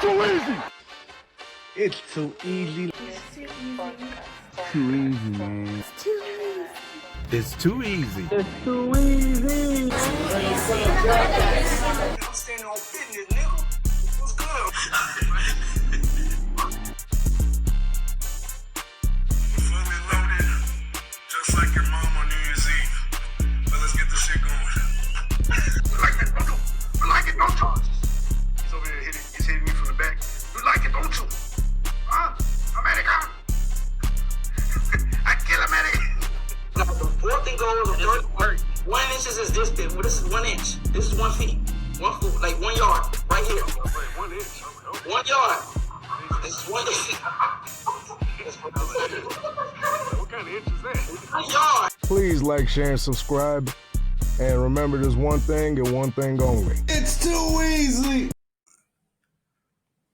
It's too easy. Too easy, man. It's too easy. It's too easy. I'm standing on business, nigga. What's good? Fully loaded, just like your mom on New Year's Eve. But let's get this shit going. You like that, don't you? You like it, don't you? He's over there he's hitting me from the back. You like it, don't you? Huh? American? I kill American. The fourth and goal of third work. 1 inch is this big. Well, this is 1 inch. This is 1 feet. 1 foot, like 1 yard, right here. Wait, 1 inch. 1 yard. It's 1 inch. What kind of inch is that? 1 yard. Please like, share, and subscribe. And remember, there's one thing and one thing only. It's too easy.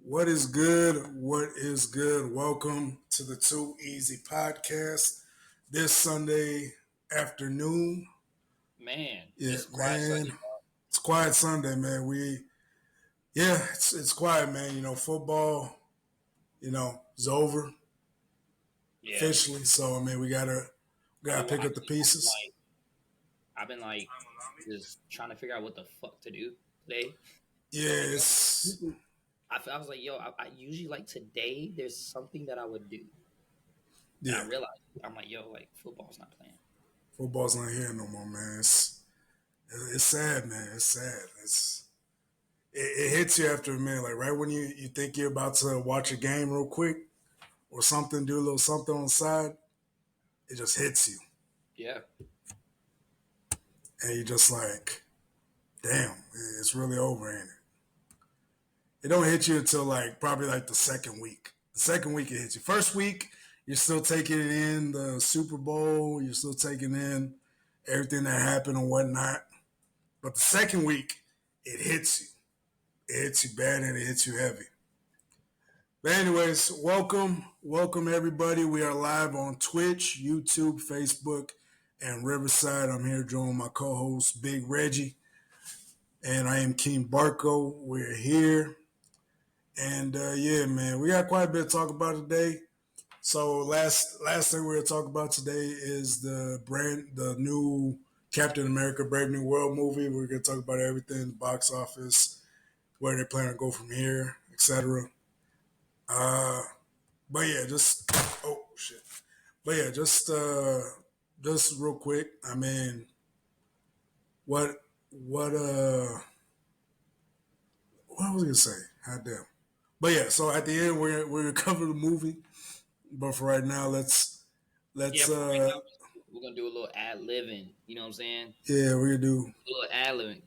What is good? What is good? Welcome to the Too Easy podcast this Sunday afternoon. Man, It's quiet Sunday, man. It's quiet, man. You know, football, is over officially. So I mean, we gotta pick up the pieces. I've been just trying to figure out what the fuck to do today. Yes. I was like, I usually today. There's something that I would do. Yeah. And I realized I'm like, football's not playing. Football's not here no more, man. It's sad, man. It's sad. It hits you after a minute, like right when you think you're about to watch a game real quick or something, do a little something on the side, it just hits you. Yeah. And you're just like, damn, it's really over, ain't it? It don't hit you until probably the second week. The second week it hits you. First week, you're still taking in the Super Bowl. You're still taking in everything that happened and whatnot. But the second week, it hits you. It hits you bad and it hits you heavy. But anyways, welcome everybody. We are live on Twitch, YouTube, Facebook, and Riverside. I'm here joined my co-host, Big Reggie. And I am King Barco. We're here. And man, we got quite a bit to talk about today. So last thing we're gonna talk about today is the new Captain America: Brave New World movie. We're gonna talk about everything, the box office, where they plan to go from here, etc. But yeah, just real quick. I mean, what was I gonna say? God damn. But yeah, so at the end we're gonna cover the movie. But for right now, let's right now, we're gonna do a little ad libbing. You know what I'm saying? Yeah, we're gonna do a little ad libbing.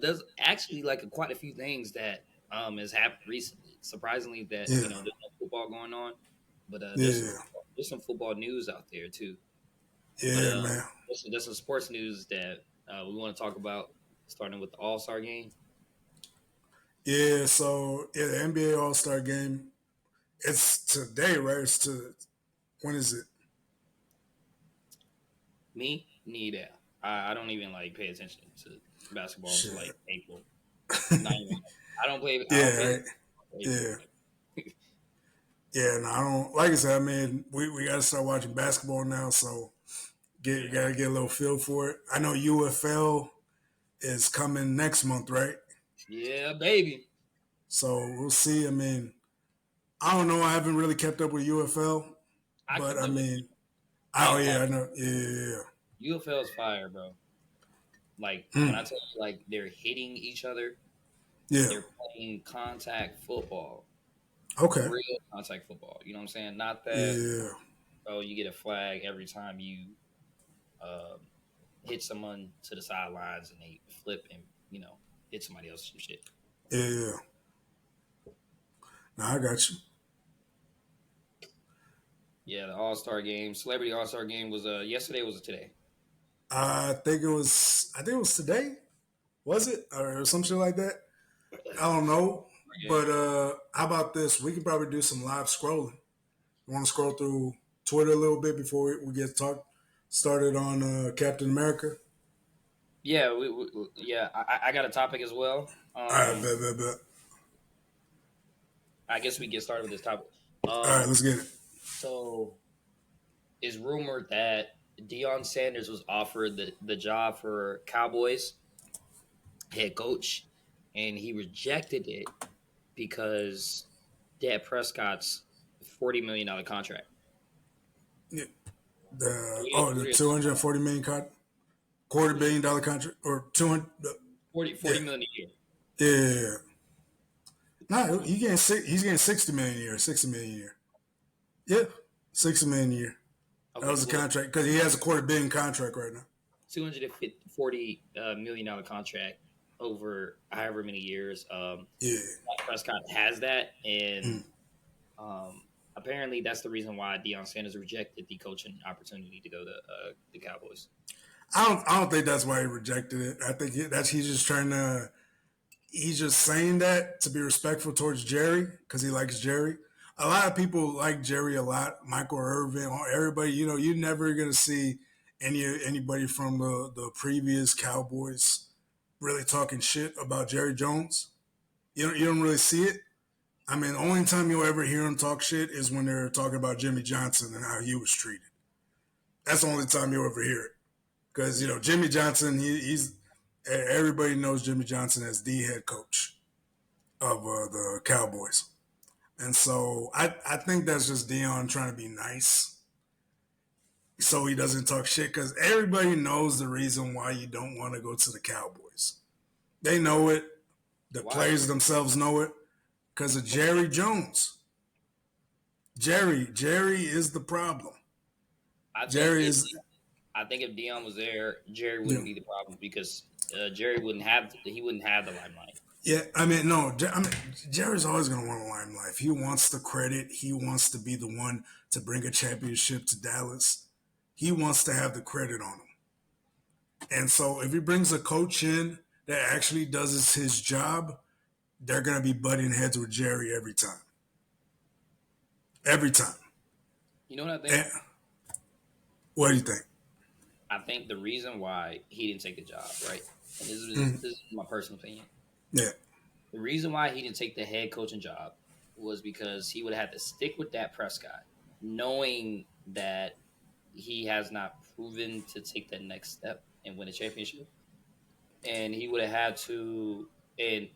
There's actually quite a few things that has happened recently. Surprisingly, that there's no football going on, but there's some football news out there too. Yeah, but, man. There's some sports news that we want to talk about, starting with the All-Star game. Yeah, so the NBA All-Star game. It's today, right? When is it? Me? Neither. I don't even pay attention to basketball until April. I don't play. Yeah. Yeah, no, I don't. Like I said, I mean, we got to start watching basketball now, so you got to get a little feel for it. I know UFL is coming next month, right? Yeah, baby. So we'll see. I mean, I don't know. I haven't really kept up with UFL, but I mean, I know. Yeah. UFL is fire, bro. When I tell you, they're hitting each other. Yeah. They're playing contact football. Okay. Real contact football. You know what I'm saying? Not that. Oh, you get a flag every time you hit someone to the sidelines and they flip and hit somebody else and shit. Yeah. No, I got you. Yeah, the All-Star game, Celebrity All-Star game was yesterday. Was it today? I think it was today. Was it or some shit like that? I don't know. Yeah. But how about this? We can probably do some live scrolling. You want to scroll through Twitter a little bit before we get started on Captain America? Yeah, I got a topic as well. All right, bet. I guess we get started with this topic. All right, let's get it. So, it's rumored that Deion Sanders was offered the job for Cowboys head coach, and he rejected it because Dak Prescott's $40 million contract. Yeah. The 240 million quarter billion dollar contract or 200 40 million a year. Yeah. No, he's getting 60 million a year, 60 million a year. Yeah, 60 million a year. Okay, that was the contract because he has a $250 million contract right now. $240 million contract over however many years. Prescott has that, and apparently that's the reason why Deion Sanders rejected the coaching opportunity to go to the Cowboys. I don't think that's why he rejected it. I think he's just saying that to be respectful towards Jerry because he likes Jerry. A lot of people like Jerry a lot. Michael Irvin, everybody. You're never gonna see anybody from the previous Cowboys really talking shit about Jerry Jones. You don't really see it. I mean, the only time you'll ever hear him talk shit is when they're talking about Jimmy Johnson and how he was treated. That's the only time you'll ever hear it. Because, Jimmy Johnson, he's everybody knows Jimmy Johnson as the head coach of the Cowboys. And so I think that's just Deion trying to be nice so he doesn't talk shit because everybody knows the reason why you don't want to go to the Cowboys. They know it. The players themselves know it because of Jerry Jones. Jerry is the problem. I think if Deion was there, Jerry wouldn't be the problem because Jerry wouldn't have the limelight. Yeah, I mean, no. Jerry's always going to want the limelight. He wants the credit. He wants to be the one to bring a championship to Dallas. He wants to have the credit on him. And so if he brings a coach in that actually does his job, they're going to be butting heads with Jerry every time. Every time. You know what I think? What do you think? I think the reason why he didn't take the job, right? And this is my personal opinion. Yeah. The reason why he didn't take the head coaching job was because he would have had to stick with Dak Prescott, knowing that he has not proven to take that next step and win a championship. And he would have had to, and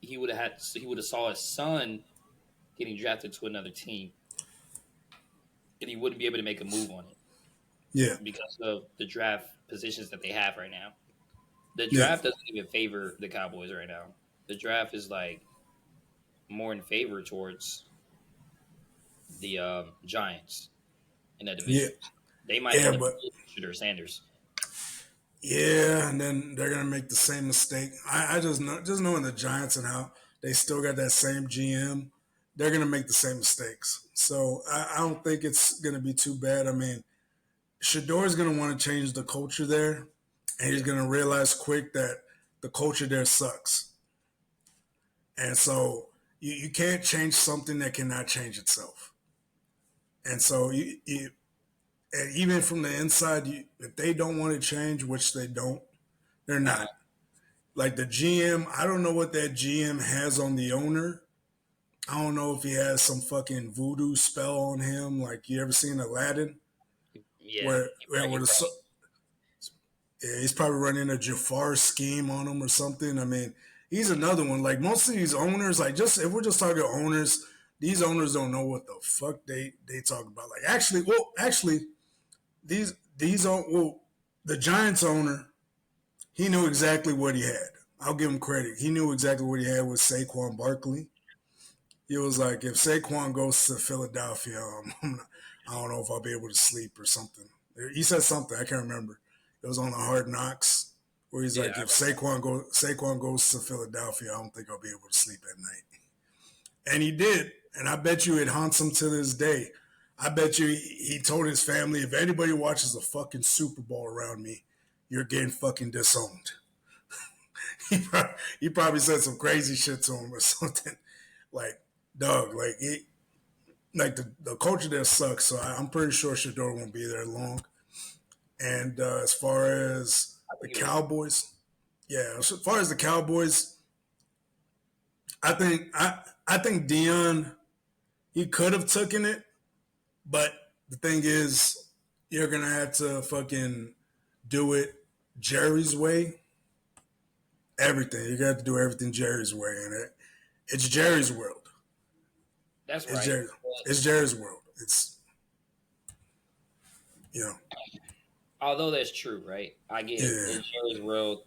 he would have saw his son getting drafted to another team, and he wouldn't be able to make a move on it. Yeah, because of the draft positions that they have right now. The draft doesn't even favor the Cowboys right now. The draft is like more in favor towards the Giants in that division. Yeah. They might end up with Sanders. Yeah, and then they're gonna make the same mistake. I just knowing the Giants and how they still got that same GM, they're gonna make the same mistakes. So I don't think it's gonna be too bad. I mean, Shador is going to want to change the culture there, and he's going to realize quick that the culture there sucks. And so you can't change something that cannot change itself. And so and even from the inside, if they don't want to change, which they don't, they're not. Like the GM, I don't know what that GM has on the owner. I don't know if he has some fucking voodoo spell on him. Like, you ever seen Aladdin? Yeah, he's probably running a Jafar scheme on him or something. I mean, he's another one. Like, most of these owners, like, if we're just talking owners, these owners don't know what the fuck they talk about. Like, the Giants owner, he knew exactly what he had. I'll give him credit. He knew exactly what he had with Saquon Barkley. He was like, if Saquon goes to Philadelphia, I don't know if I'll be able to sleep or something. He said something. I can't remember. It was on the Hard Knocks where he's like, if Saquon goes to Philadelphia, I don't think I'll be able to sleep at night. And he did. And I bet you it haunts him to this day. I bet you he told his family, if anybody watches the fucking Super Bowl around me, you're getting fucking disowned. He probably said some crazy shit to him or something. Like, dog, like the culture there sucks, so I'm pretty sure Shador won't be there long. And as far as the Cowboys, I think I think Dion, he could have taken it, but the thing is, you're gonna have to fucking do it Jerry's way. Everything you got to do everything Jerry's way, and it's Jerry's world. That's It's right. It's Jerry's world. It's Although that's true, right? I get it. Yeah. In Jerry's world,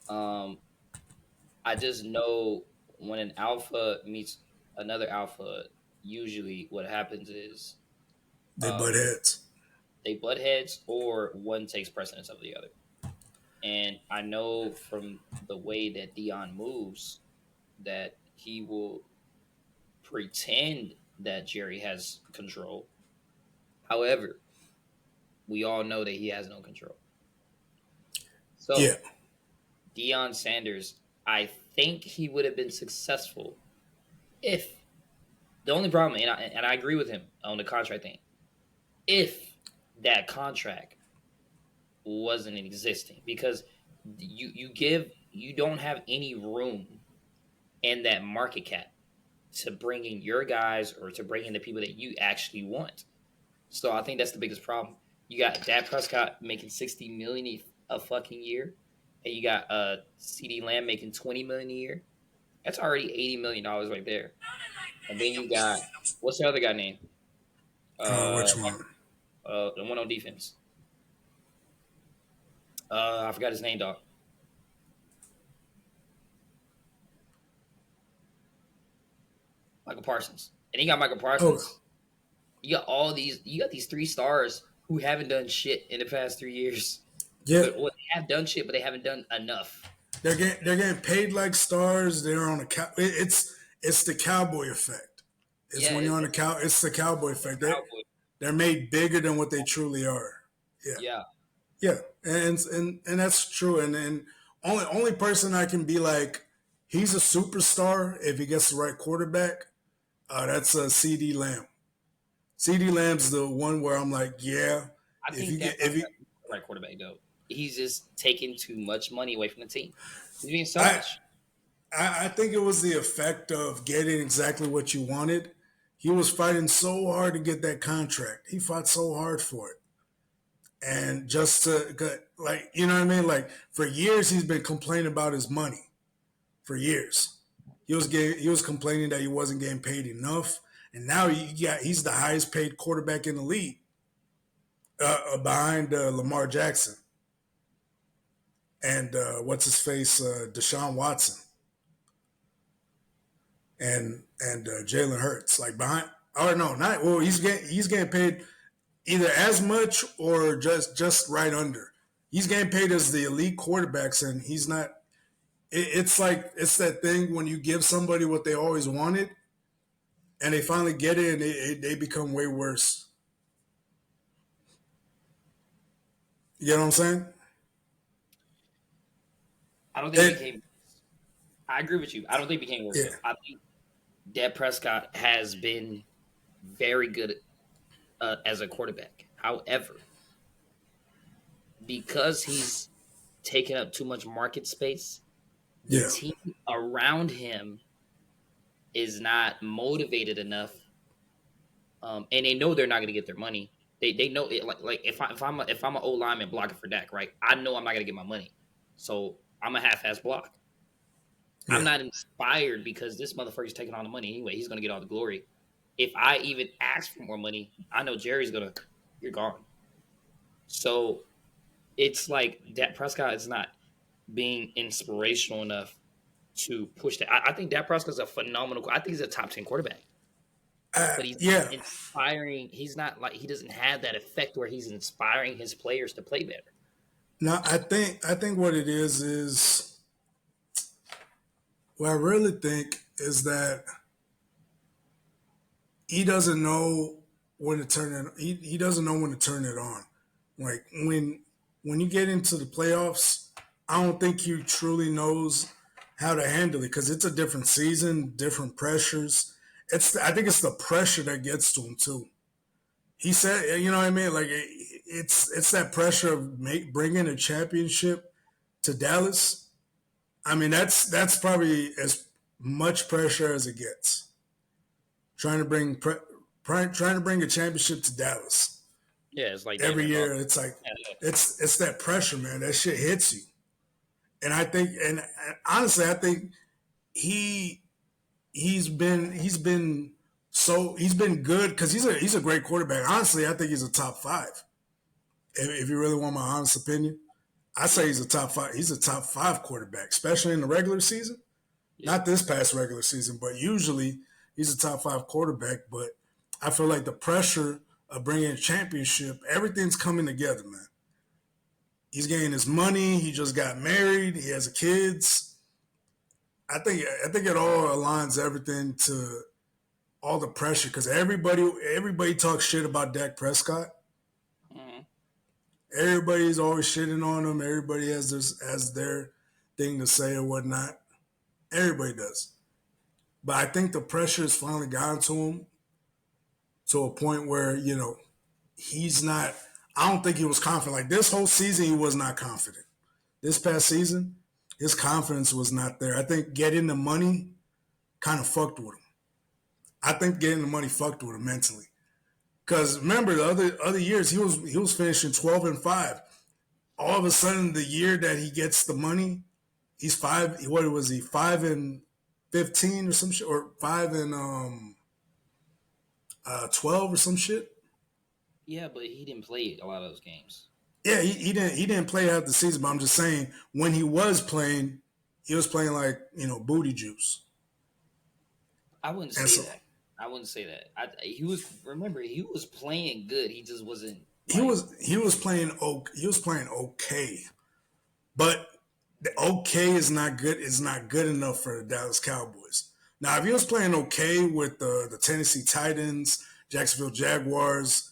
I just know when an alpha meets another alpha, usually what happens is They butt heads. They butt heads, or one takes precedence of the other. And I know from the way that Dion moves that he will pretend that Jerry has control. However, we all know that he has no control. So, Yeah. Deion Sanders, I think he would have been successful if the only problem, and I agree with him on the contract thing, if that contract wasn't existing, because you don't have any room in that market cap to bring in your guys or to bring in the people that you actually want. So I think that's the biggest problem. You got Dak Prescott making $60 million a fucking year, and you got CD Lamb making $20 million a year. That's already $80 million right there. And then you got, what's the other guy name? Which one? The one on defense. I forgot his name, dog. Michael Parsons. And you got Michael Parsons. Oh. You got these 3 stars who haven't done shit in the past 3 years. Yeah. They have done shit, but they haven't done enough. They're getting paid like stars. They're on a it's the cowboy effect. It's when you're on it's the cowboy effect. They're made bigger than what they truly are. Yeah. Yeah. And that's true. And only person I can be like, he's a superstar if he gets the right quarterback. That's CD Lamb. CD Lamb's the one where I'm like, yeah. I think if he the right quarterback though, he's just taking too much money away from the team. He's being selfish. I think it was the effect of getting exactly what you wanted. He was fighting so hard to get that contract. He fought so hard for it. And just to, like, you know what I mean? Like, for years, he's been complaining about his money. For years. He was complaining that he wasn't getting paid enough. And now he's the highest paid quarterback in the league, behind Lamar Jackson. And what's his face? Deshaun Watson. And Jalen Hurts. Like, behind, or no, not, well, he's getting paid either as much or just right under. He's getting paid as the elite quarterbacks, and he's not. It's like, it's that thing when you give somebody what they always wanted, and they finally get it, and they become way worse. You know what I'm saying? I don't think it became. I agree with you. I don't think it became worse. Yeah. I think Dak Prescott has been very good as a quarterback. However, because he's taken up too much market space, the team around him is not motivated enough, and they know they're not going to get their money. They know it. Like if I'm an old lineman blocking for Dak, right? I know I'm not going to get my money, so I'm a half-ass block. Yeah. I'm not inspired because this motherfucker's taking all the money anyway. He's going to get all the glory. If I even ask for more money, I know Jerry's going to, you're gone. So it's like Dak Prescott is not being inspirational enough to push that. I think Dak Prescott's a phenomenal. I think he's a top 10 quarterback. But he's not inspiring. He's not like, he doesn't have that effect where he's inspiring his players to play better. No, I think what it is what I really think is that he doesn't know when to turn it. He doesn't know when to turn it on. Like when you get into the playoffs, I don't think he truly knows how to handle it because it's a different season, different pressures. I think it's the pressure that gets to him too. He said, you know what I mean? Like it's that pressure of bringing a championship to Dallas. I mean, that's probably much pressure as it gets. Trying to bring a championship to Dallas. Yeah, it's like every year. It's like it's that pressure, man. That shit hits you. And I think, and honestly, I think he's been good because he's a great quarterback. Honestly, I think he's a top 5. If you really want my honest opinion, I say he's a top 5. He's a top 5 quarterback, especially in the regular season. Yeah. Not this past regular season, but usually he's a top 5 quarterback. But I feel like the pressure of bringing a championship, everything's coming together, man. He's getting his money. He just got married. He has kids. I think it all aligns everything to all the pressure because everybody talks shit about Dak Prescott. Mm-hmm. Everybody's always shitting on him. Everybody has their thing to say or whatnot. Everybody does. But I think the pressure has finally gotten to him to a point where, he's not, I don't think he was confident. Like this whole season, he was not confident. This past season, his confidence was not there. I think getting the money kind of fucked with him. I think getting the money fucked with him mentally. Because remember, the other years, he was finishing 12-5. All of a sudden, the year that he gets the money, he's 5. What was he? 5-15 or some shit, or 5-12 or some shit. Yeah, but he didn't play a lot of those games. Yeah, he didn't play out the season. But I'm just saying, when he was playing like booty juice. I wouldn't say that. I wouldn't say that. He was playing good. He just wasn't. He was playing okay, but the okay is not good. It's not good enough for the Dallas Cowboys. Now, if he was playing okay with the Tennessee Titans, Jacksonville Jaguars,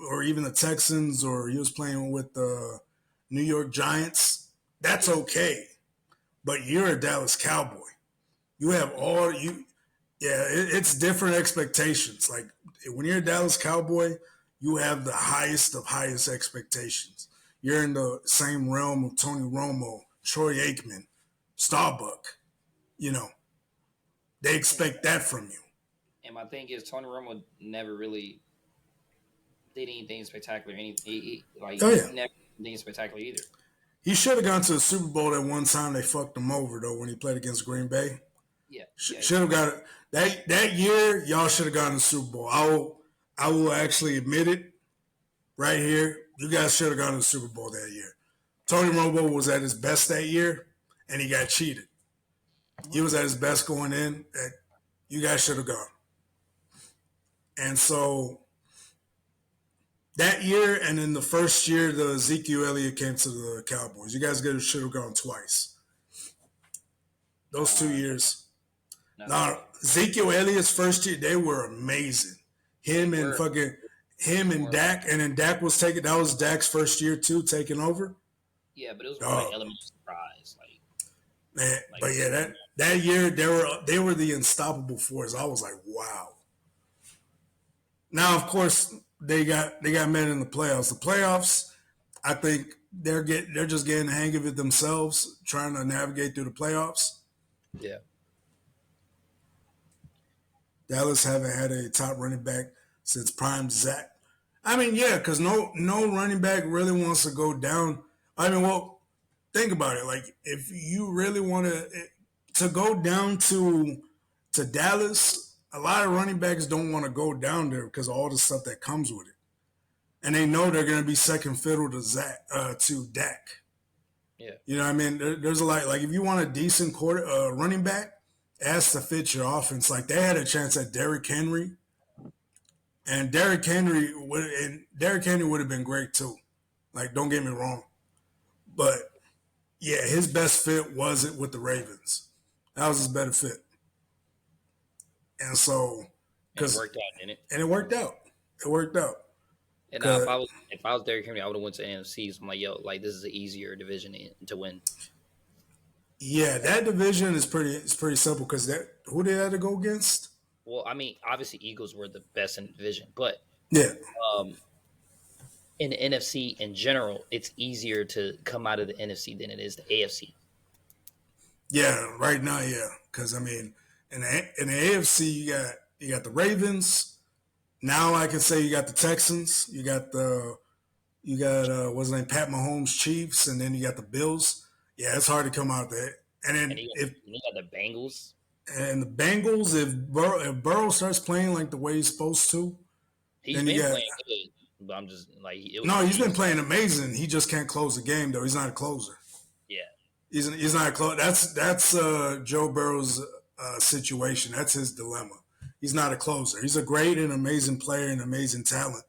or even the Texans, or he was playing with the New York Giants, that's okay. But you're a Dallas Cowboy. You have it's different expectations. Like when you're a Dallas Cowboy, you have the highest of highest expectations. You're in the same realm of Tony Romo, Troy Aikman, Starbuck. They expect that from you. And my thing is, Tony Romo never really did anything spectacular. Never did anything spectacular either. He should have gone to the Super Bowl at one time. They fucked him over though when he played against Green Bay. Yeah, should have got it that year. Y'all should have gotten the Super Bowl. I will actually admit it right here. You guys should have gotten the Super Bowl that year. Tony Romo was at his best that year, and he got cheated. He was at his best going in. You guys should have gone. And so that year, and then the first year, the Ezekiel Elliott came to the Cowboys. You guys should have gone twice. Those 2 years. Now, Ezekiel Elliott's first year, they were amazing. Him and Dak, and then Dak was taking. That was Dak's first year too, taking over. Yeah, but it was more element of surprise, but yeah, that year they were the unstoppable force. I was like, wow. Now, of course, they got met in the playoffs. The playoffs, I think they're just getting the hang of it themselves, trying to navigate through the playoffs. Yeah. Dallas haven't had a top running back since prime Zach. I mean, yeah, because no running back really wants to go down. I mean, well, think about it. Like, if you really want to go down to Dallas, a lot of running backs don't want to go down there because of all the stuff that comes with it. And they know they're going to be second fiddle to Dak. Yeah. You know what I mean? There's a lot. Like, if you want a decent running back, it has to fit your offense. Like, they had a chance at Derrick Henry. And Derrick Henry would have been great too. Like, don't get me wrong. But, yeah, his best fit wasn't with the Ravens. That was his better fit. And so, it worked out, didn't it? And it worked out. And if I was Derrick Henry, I would have went to NFC. So I'm like, this is an easier division to win. Yeah, that division is pretty simple because who they had to go against? Well, I mean, obviously Eagles were the best in the division, but yeah, in the NFC in general, it's easier to come out of the NFC than it is the AFC. Yeah, right now, yeah. because I mean, in the AFC you got the Ravens. Now I can say you got the Texans. You got what's his name, Pat Mahomes Chiefs, and then you got the Bills. Yeah, it's hard to come out there. And then you got the Bengals. And the Bengals, if Burrow starts playing like the way he's supposed to, he's been playing good. But I'm just like, he's been playing amazing. He just can't close the game though. He's not a closer. Yeah, he's not a closer. That's Joe Burrow's situation. That's his dilemma. He's not a closer. He's a great and amazing player and amazing talent.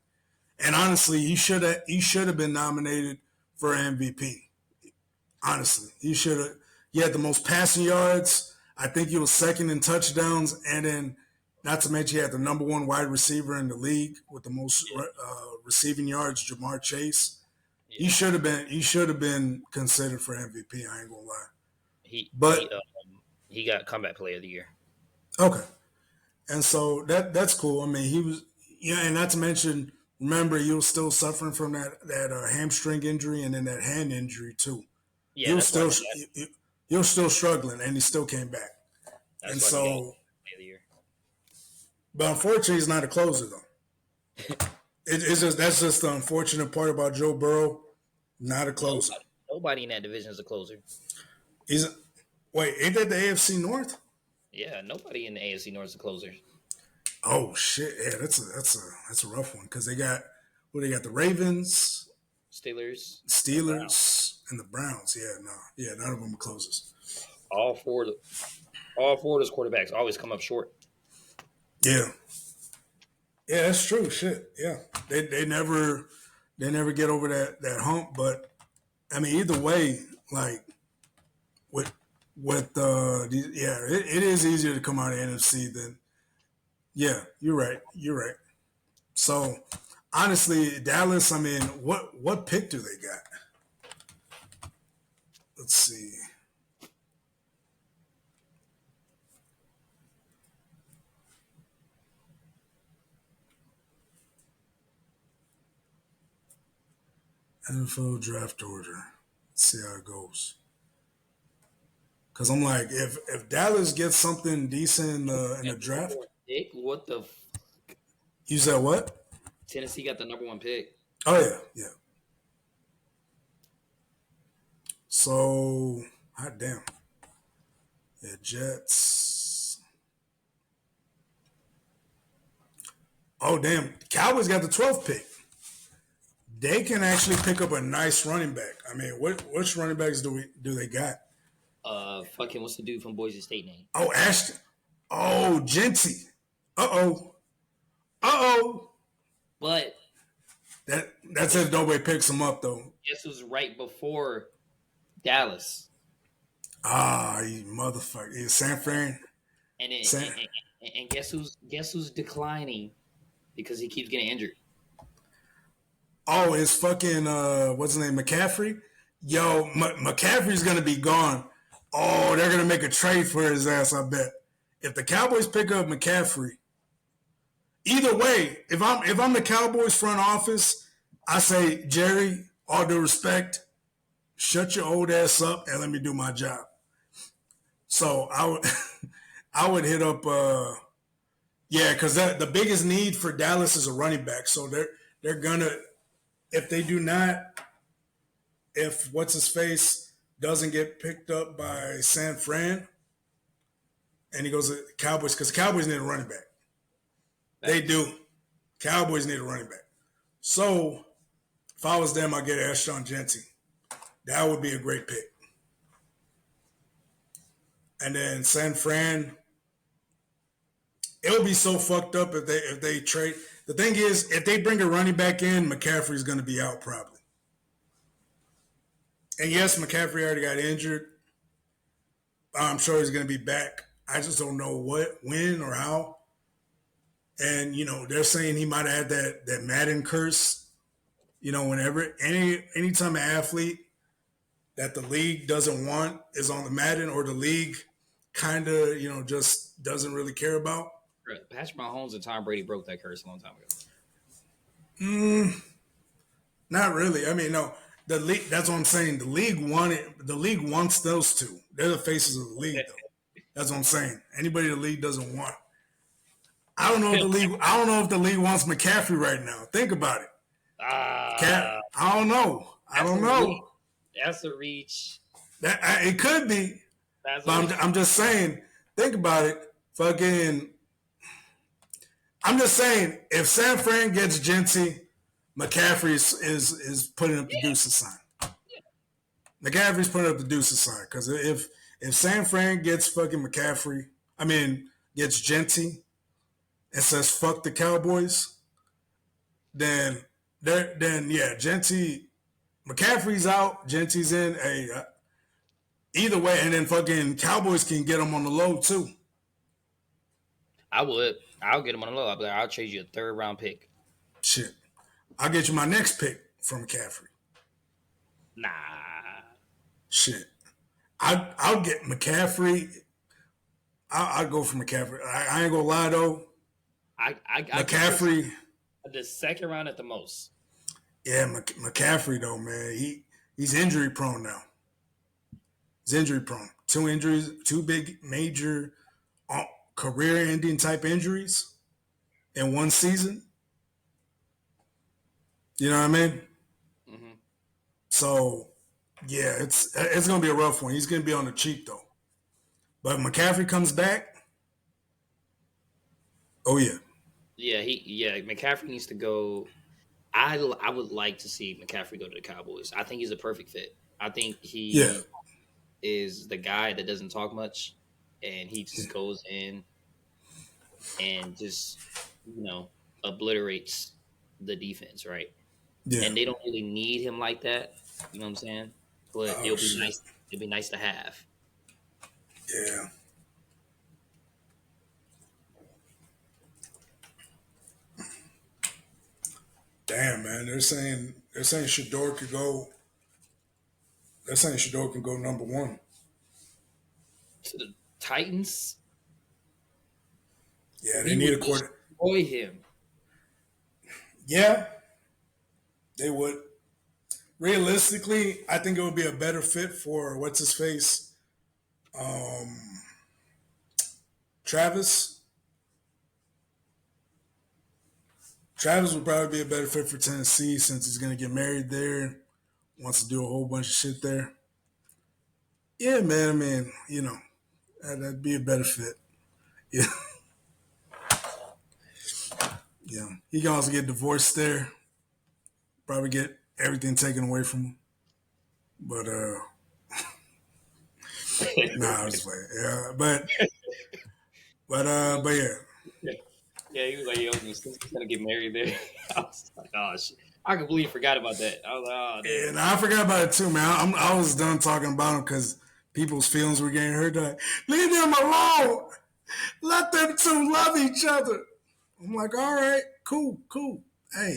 And honestly, he should have been nominated for MVP. Honestly, he should have. He had the most passing yards. I think he was second in touchdowns, and then not to mention he had the number one wide receiver in the league with the most receiving yards, Jamar Chase. Yeah. He should have been considered for MVP. I ain't gonna lie. He got comeback player of the year. Okay, and so that's cool. I mean, he was and not to mention, remember he was still suffering from that hamstring injury and then that hand injury too. Yeah, he was still struggling, and he still came back. And so, but unfortunately, he's not a closer though. That's just the unfortunate part about Joe Burrow. Not a closer. Nobody in that division is a closer. Ain't that the AFC North? Yeah, nobody in the AFC North is a closer. Oh shit! Yeah, that's a rough one because they got the Ravens, Steelers, and the Browns. Yeah, none of them are closers. All four of those quarterbacks always come up short. Yeah, that's true. Shit, yeah, they never get over that hump. But I mean, either way, like with it is easier to come out of the NFC than. Yeah, you're right. So honestly, Dallas. I mean, what pick do they got? Let's see. NFL draft order. Let's see how it goes. Because I'm like, if Dallas gets something decent in the draft. What the? You said what? Tennessee got the number one pick. Oh yeah. So, hot damn. Yeah, Jets. Oh damn, Cowboys got the 12th pick. They can actually pick up a nice running back. I mean, which running backs do they got? Fucking what's the dude from Boise State name? Oh, Ashton. Oh, Genty. Uh-oh. But that's if nobody picks him up though. This was right before Dallas. You motherfucker. Yeah, San Fran. And guess who's declining because he keeps getting injured. Oh, it's fucking what's his name? McCaffrey? Yo, McCaffrey's gonna be gone. Oh, they're gonna make a trade for his ass, I bet. If the Cowboys pick up McCaffrey, either way, if I'm the Cowboys front office, I say, Jerry, all due respect, shut your old ass up and let me do my job. So I would hit up because the biggest need for Dallas is a running back. So they're gonna, if what's his face doesn't get picked up by San Fran and he goes to the Cowboys, because the Cowboys need a running back. They do. Cowboys need a running back. So if I was them, I'd get Ashton Genty. That would be a great pick. And then San Fran, it would be so fucked up if they trade. The thing is, if they bring a running back in, McCaffrey's going to be out probably. And yes, McCaffrey already got injured. I'm sure he's going to be back. I just don't know when, or how. And, they're saying he might have had that Madden curse. Whenever, anytime an athlete that the league doesn't want is on the Madden, or the league kind of, just doesn't really care about. Patrick Mahomes and Tom Brady broke that curse a long time ago. Not really. I mean, no. The league. That's what I'm saying. The league wants those two. They're the faces of the league, though. That's what I'm saying. Anybody the league doesn't want. I don't know if the league. I don't know if the league wants McCaffrey right now. Think about it. I don't know. I don't know. That's a reach. It could be. But I'm just saying. Think about it. Fucking. I'm just saying. If San Fran gets Genty, McCaffrey is putting up the deuces sign. McCaffrey's putting up the deuces sign because if San Fran gets fucking McCaffrey, gets Genty and says fuck the Cowboys, then Genty, McCaffrey's out, Genty's in. Hey, either way, and then fucking Cowboys can get him on the low too. I'll get him on the low. I'll trade you a 3rd round pick. Shit, I'll get you my next pick from McCaffrey. Nah. Shit, I'll get McCaffrey. I'll go for McCaffrey. I ain't gonna lie though. I McCaffrey. The 2nd round at the most. Yeah, McCaffrey though, man. He's injury prone now. He's injury prone. 2 injuries, 2 big major career-ending type injuries in 1 season. You know what I mean? Mm-hmm. So, yeah, it's going to be a rough one. He's going to be on the cheap, though. But if McCaffrey comes back, oh, yeah. Yeah, McCaffrey needs to go. I would like to see McCaffrey go to the Cowboys. I think he's a perfect fit. I think he is the guy that doesn't talk much, and he just goes in and just, obliterates the defense, right? Yeah. And they don't really need him like that. You know what I'm saying? But it'll be nice. It'll be nice to have. Yeah. Damn, man. They're saying Shador could go. They're saying Shador can go number 1 to the Titans. Yeah, they need a quarterback. Destroy him. Yeah, they would. Realistically, I think it would be a better fit for what's his face, Travis. Travis would probably be a better fit for Tennessee since he's going to get married there, wants to do a whole bunch of shit there. Yeah, man. That'd be a better fit. Yeah. Yeah. He can also get divorced there. Probably get everything taken away from him. But I was playing. Yeah, but yeah. Yeah, he was like, yo, he's gonna get married there. I was like, oh shit. I completely forgot about that. I was like, oh damn. Yeah, I forgot about it too, man. I was done talking about him because people's feelings were getting hurt. Like, leave them alone. Let them 2 love each other. I'm like, all right, cool. Hey,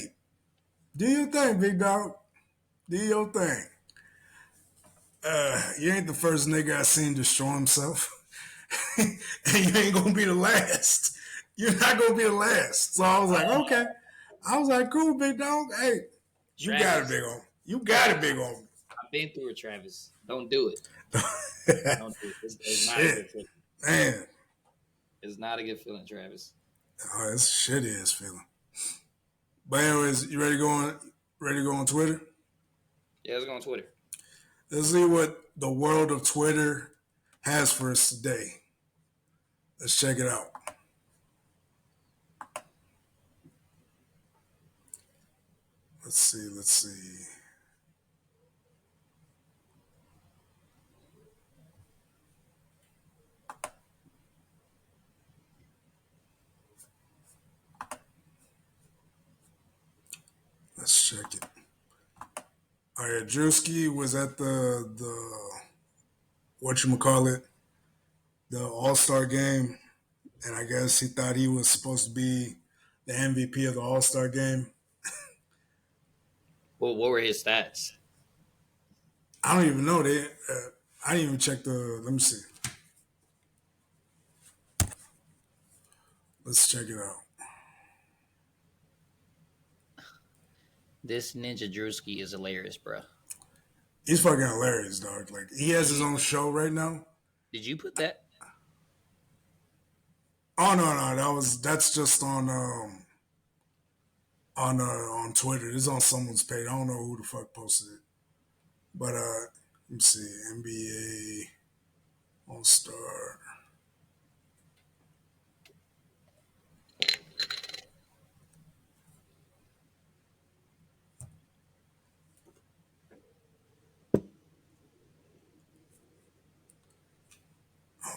do your thing, big dog. Do your thing. You ain't the first nigga I seen destroy himself. And you ain't gonna be the last. You're not gonna be the last. So I was like, okay. I was like, cool, big dog. Hey, you got it big on me. You got it big on me. I've been through it, Travis. Don't do it. Don't do it. It's not a good feeling. Man. It's not a good feeling, Travis. Oh, it's a shitty ass feeling. But anyways, you ready to go on Twitter? Yeah, let's go on Twitter. Let's see what the world of Twitter has for us today. Let's check it out. Let's see. Let's check it. All right, Drewski was at the whatchamacallit, the All-Star game, and I guess he thought he was supposed to be the MVP of the All-Star game. Well, what were his stats? I don't even know. I didn't even check let me see. Let's check it out. This Ninja Drewski is hilarious, bro. He's fucking hilarious, dog. Like, he has his own show right now. Did you put that? Oh no, that's just on Twitter. It's on someone's page. I don't know who the fuck posted it. But let me see. NBA All Star.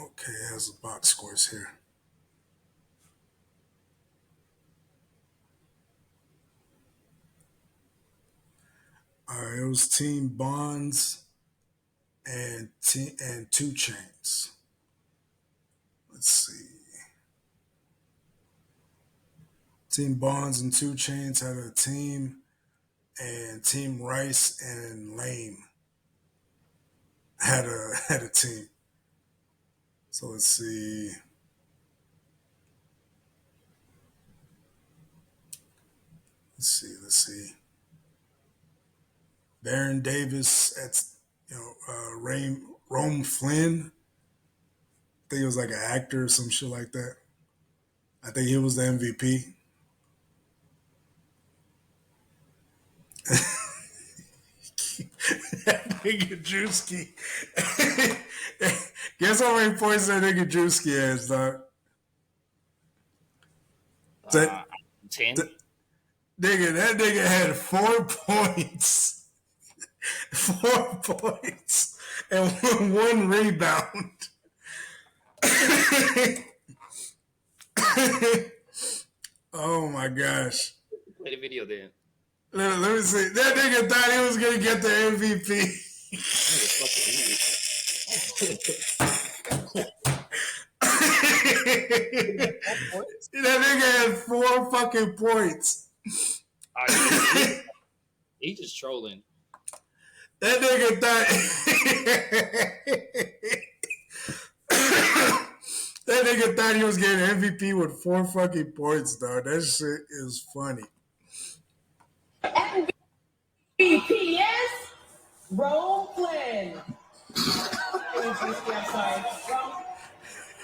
Okay, it has the box scores here. It was Team Bonds and 2 Chains. Let's see. Team Bonds and 2 Chains had a team, and Team Rice and Lame had a team. So let's see. Let's see. Baron Davis at Rome Flynn. I think he was like an actor or some shit like that. I think he was the MVP. That nigga Drewski. Guess how many points that nigga Drewski has, dog? 10. Nigga, that nigga had 4 points. 4 points and 1 rebound. Oh my gosh. Play the video then. Let me see. That nigga thought he was gonna get the MVP. That nigga had 4 fucking points. He just trolling. That nigga thought that nigga thought he was getting MVP with 4 fucking points, dog. That shit is funny. MVP is Rome Flynn. I'm sorry. Rome.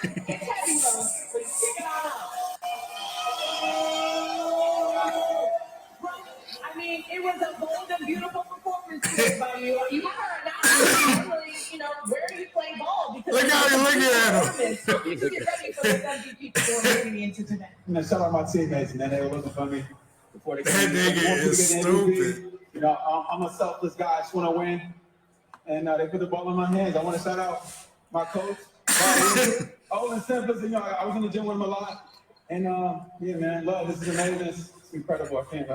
It's heavy, Rome, but kick it on out. I mean, it was a bold and beautiful performance today by you. You are not normally, where do you play ball? Because look how you're looking at him. How did you get ready for this MVP performance into today? Shout out my teammates, man. They were looking for me before they That nigga is stupid. I'm a selfless guy. I just want to win. And they put the ball in my hands. I want to shout out my coach, Olin Simples. I was in the gym with him a lot. And yeah, man, love. This is amazing. It's incredible. I can't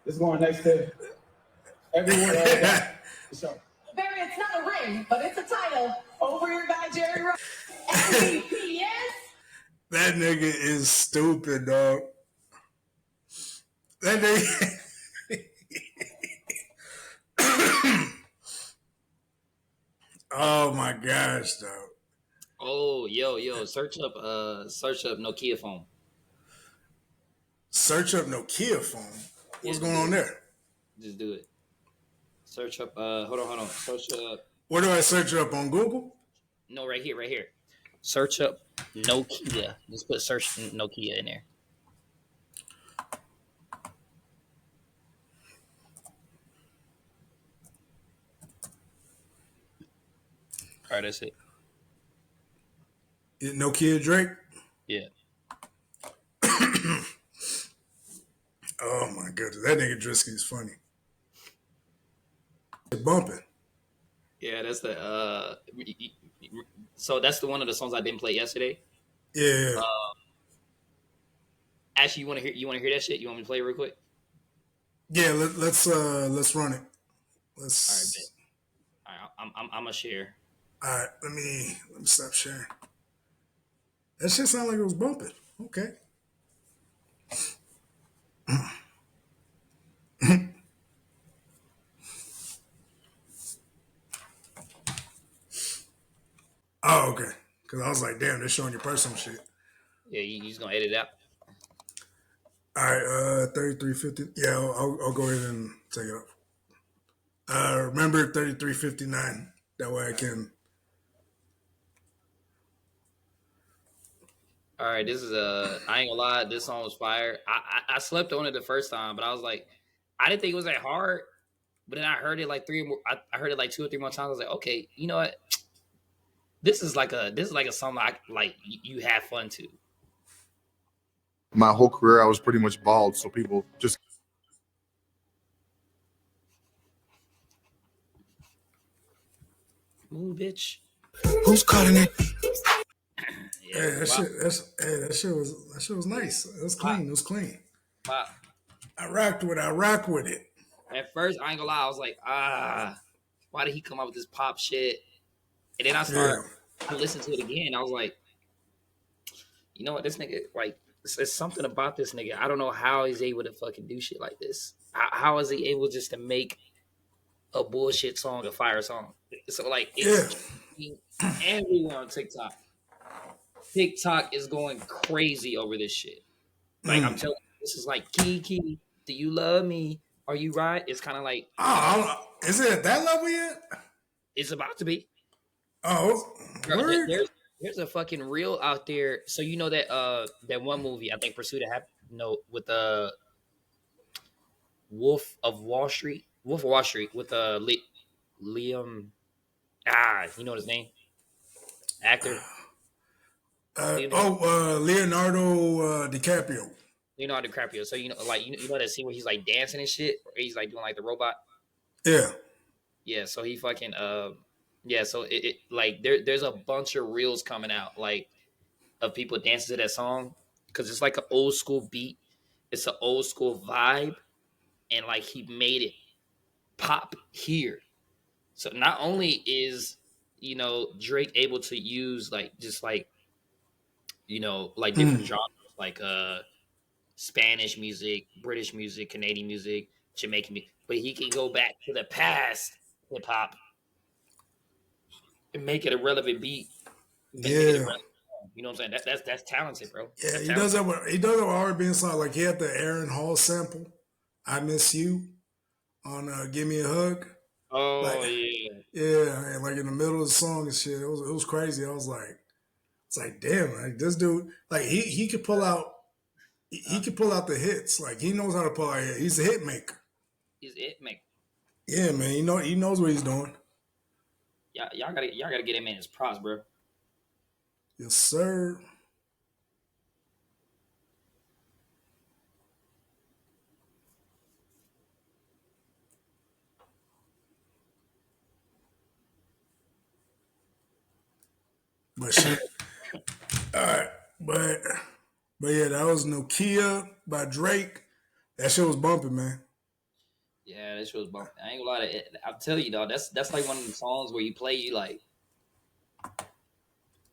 this is going next to everyone. For sure. Barry, it's not a ring, but it's a title over your guy Jerry Rice. MVP is. That nigga is stupid, dog. That nigga. Oh my gosh, dog. Oh, yo, search up Nokia phone. Search up Nokia phone. What's going on there? Just do it. Search up. Hold on. Search up. Where do I search it up, on Google? No, right here. Search up Nokia. Just put search Nokia in there. All right, that's it. Nokia Drake? Yeah. Oh my goodness, that nigga Drisky is funny. Bumping. Yeah, that's the so that's one of the songs I didn't play yesterday. Yeah. Actually, you want to hear that shit? You want me to play it real quick? Yeah, let's run it. All right, I'm gonna share. All right, let me stop sharing. That shit sounded like it was bumping. Okay. Oh, okay. Because I was like, damn, they're showing your personal shit. Yeah, you just gonna edit it out. All right, 3350. Yeah, I'll go ahead and take it up. Remember 3359. That way I can. All All right, this is I ain't gonna lie, this song was fire. I slept on it the first time, but I was like, I didn't think it was that hard. But then I heard it like I heard it like 2 or 3 more times. I was like, okay, you know what? This is like a song like you have fun to. My whole career, I was pretty much bald, so people just move, bitch. Who's calling it? Yeah, Hey, that shit was nice. It was clean. It was clean. Wow. I rocked with it. At first, I ain't gonna lie, I was like, why did he come up with this pop shit? And then I listened to it again. I was like, you know what, this nigga, like, it's something about this nigga. I don't know how he's able to fucking do shit like this. How is he able just to make a bullshit song a fire song? So like, it's everywhere on TikTok. TikTok is going crazy over this shit. Like, I'm telling you, this is like, Kiki, do you love me? Are you right? It's kind of like, is it at that level yet? It's about to be. Oh, bro, there's a fucking reel out there. So you know that one movie, I think Pursuit of Happiness, with Wolf of Wall Street with Liam. You know his name? Actor. Leonardo DiCaprio. Leonardo DiCaprio. So you know that scene where he's like dancing and shit, or he's like doing like the robot. Yeah. Yeah. So he fucking yeah. So it like there's a bunch of reels coming out like of people dancing to that song because it's like an old school beat. It's an old school vibe, and like he made it pop here. So not only is Drake able to use like just like like different genres like Spanish music, British music, Canadian music, Jamaican music, but he can go back to the past hip hop and make it a relevant beat. You know what I'm saying? That's talented, bro. Yeah, he does that with R&B song. Like he had the Aaron Hall sample, "I Miss You," on "Give Me a Hug." Oh, like, yeah, and like in the middle of the song and shit, it was crazy. I was like, it's like, damn, like this dude, like he could pull out, he could pull out the hits. Like he knows how to pull out. He's a hit maker. He's a hit maker. Yeah, man, he knows what he's doing. Y'all gotta get him in his props, bro. Yes, sir. But shit. All right, but yeah, that was Nokia by Drake. That shit was bumping, man. Yeah, that shit was bumping. I ain't gonna lie to it. I'll tell you, dog. That's like one of the songs where you play, you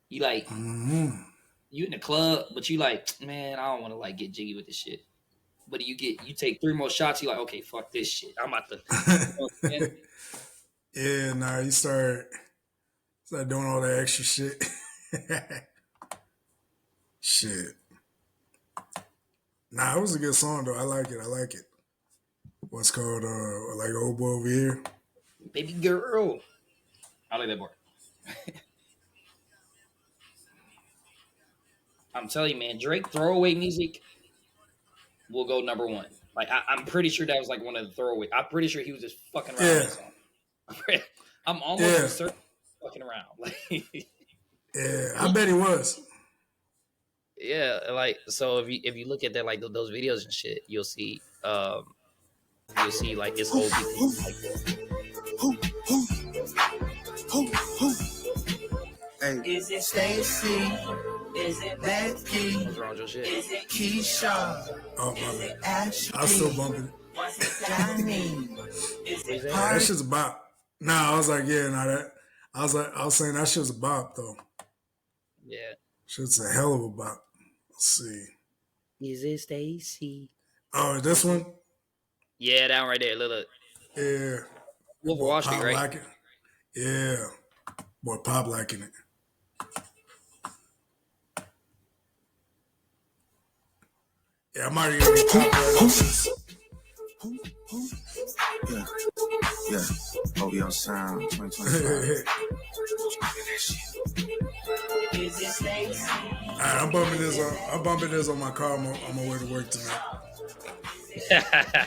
in the club, but you like, man, I don't want to like get jiggy with this shit. But you take 3 more shots, you like, okay, fuck this shit. I'm about to. Yeah, nah, you start doing all that extra shit. Shit. Nah, it was a good song though. I like it. What's called like Old Boy Over Here? Baby girl. I like that part. I'm telling you, man, Drake throwaway music will go number 1. Like I'm pretty sure that was like one of the throwaway. I'm pretty sure he was just fucking around with that song. I'm almost certain fucking around. Like, yeah, I bet he was. Yeah, like so if you look at that like those videos and shit, you'll see like his whole people like Is it Stacy? Is it Becky? What's wrong with your shit? Is it Keisha? Oh my bad. Ashley? I was still bumping. Was it Johnny? Is it Yeah, that shit's a bop. Nah, I was like, yeah, nah, that. I was saying that shit's a bop though. Yeah. Shit's a hell of a bop. Let's see. Is it Stacy? Oh, this one? Yeah, that one right there. Look. Yeah. Wolf of Wall Street, right? Like it. Yeah. Boy, Pop liking it. Yeah, I'm already gonna be Yeah. OVO Sound 2025. I'm bumping this on my car on my way to work tonight.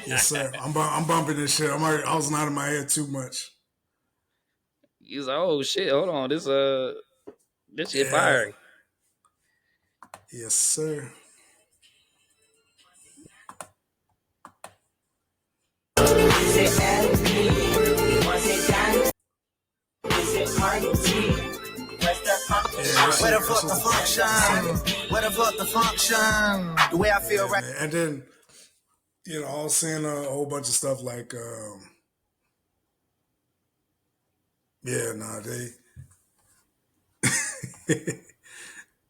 Yes, sir. I'm bumping this shit. I was nodding my head too much. He's like, oh shit, hold on, this shit fire. Yes, sir. Where the fuck the function? Where the fuck the function? The way I feel right. And then, I was seeing a whole bunch of stuff like, they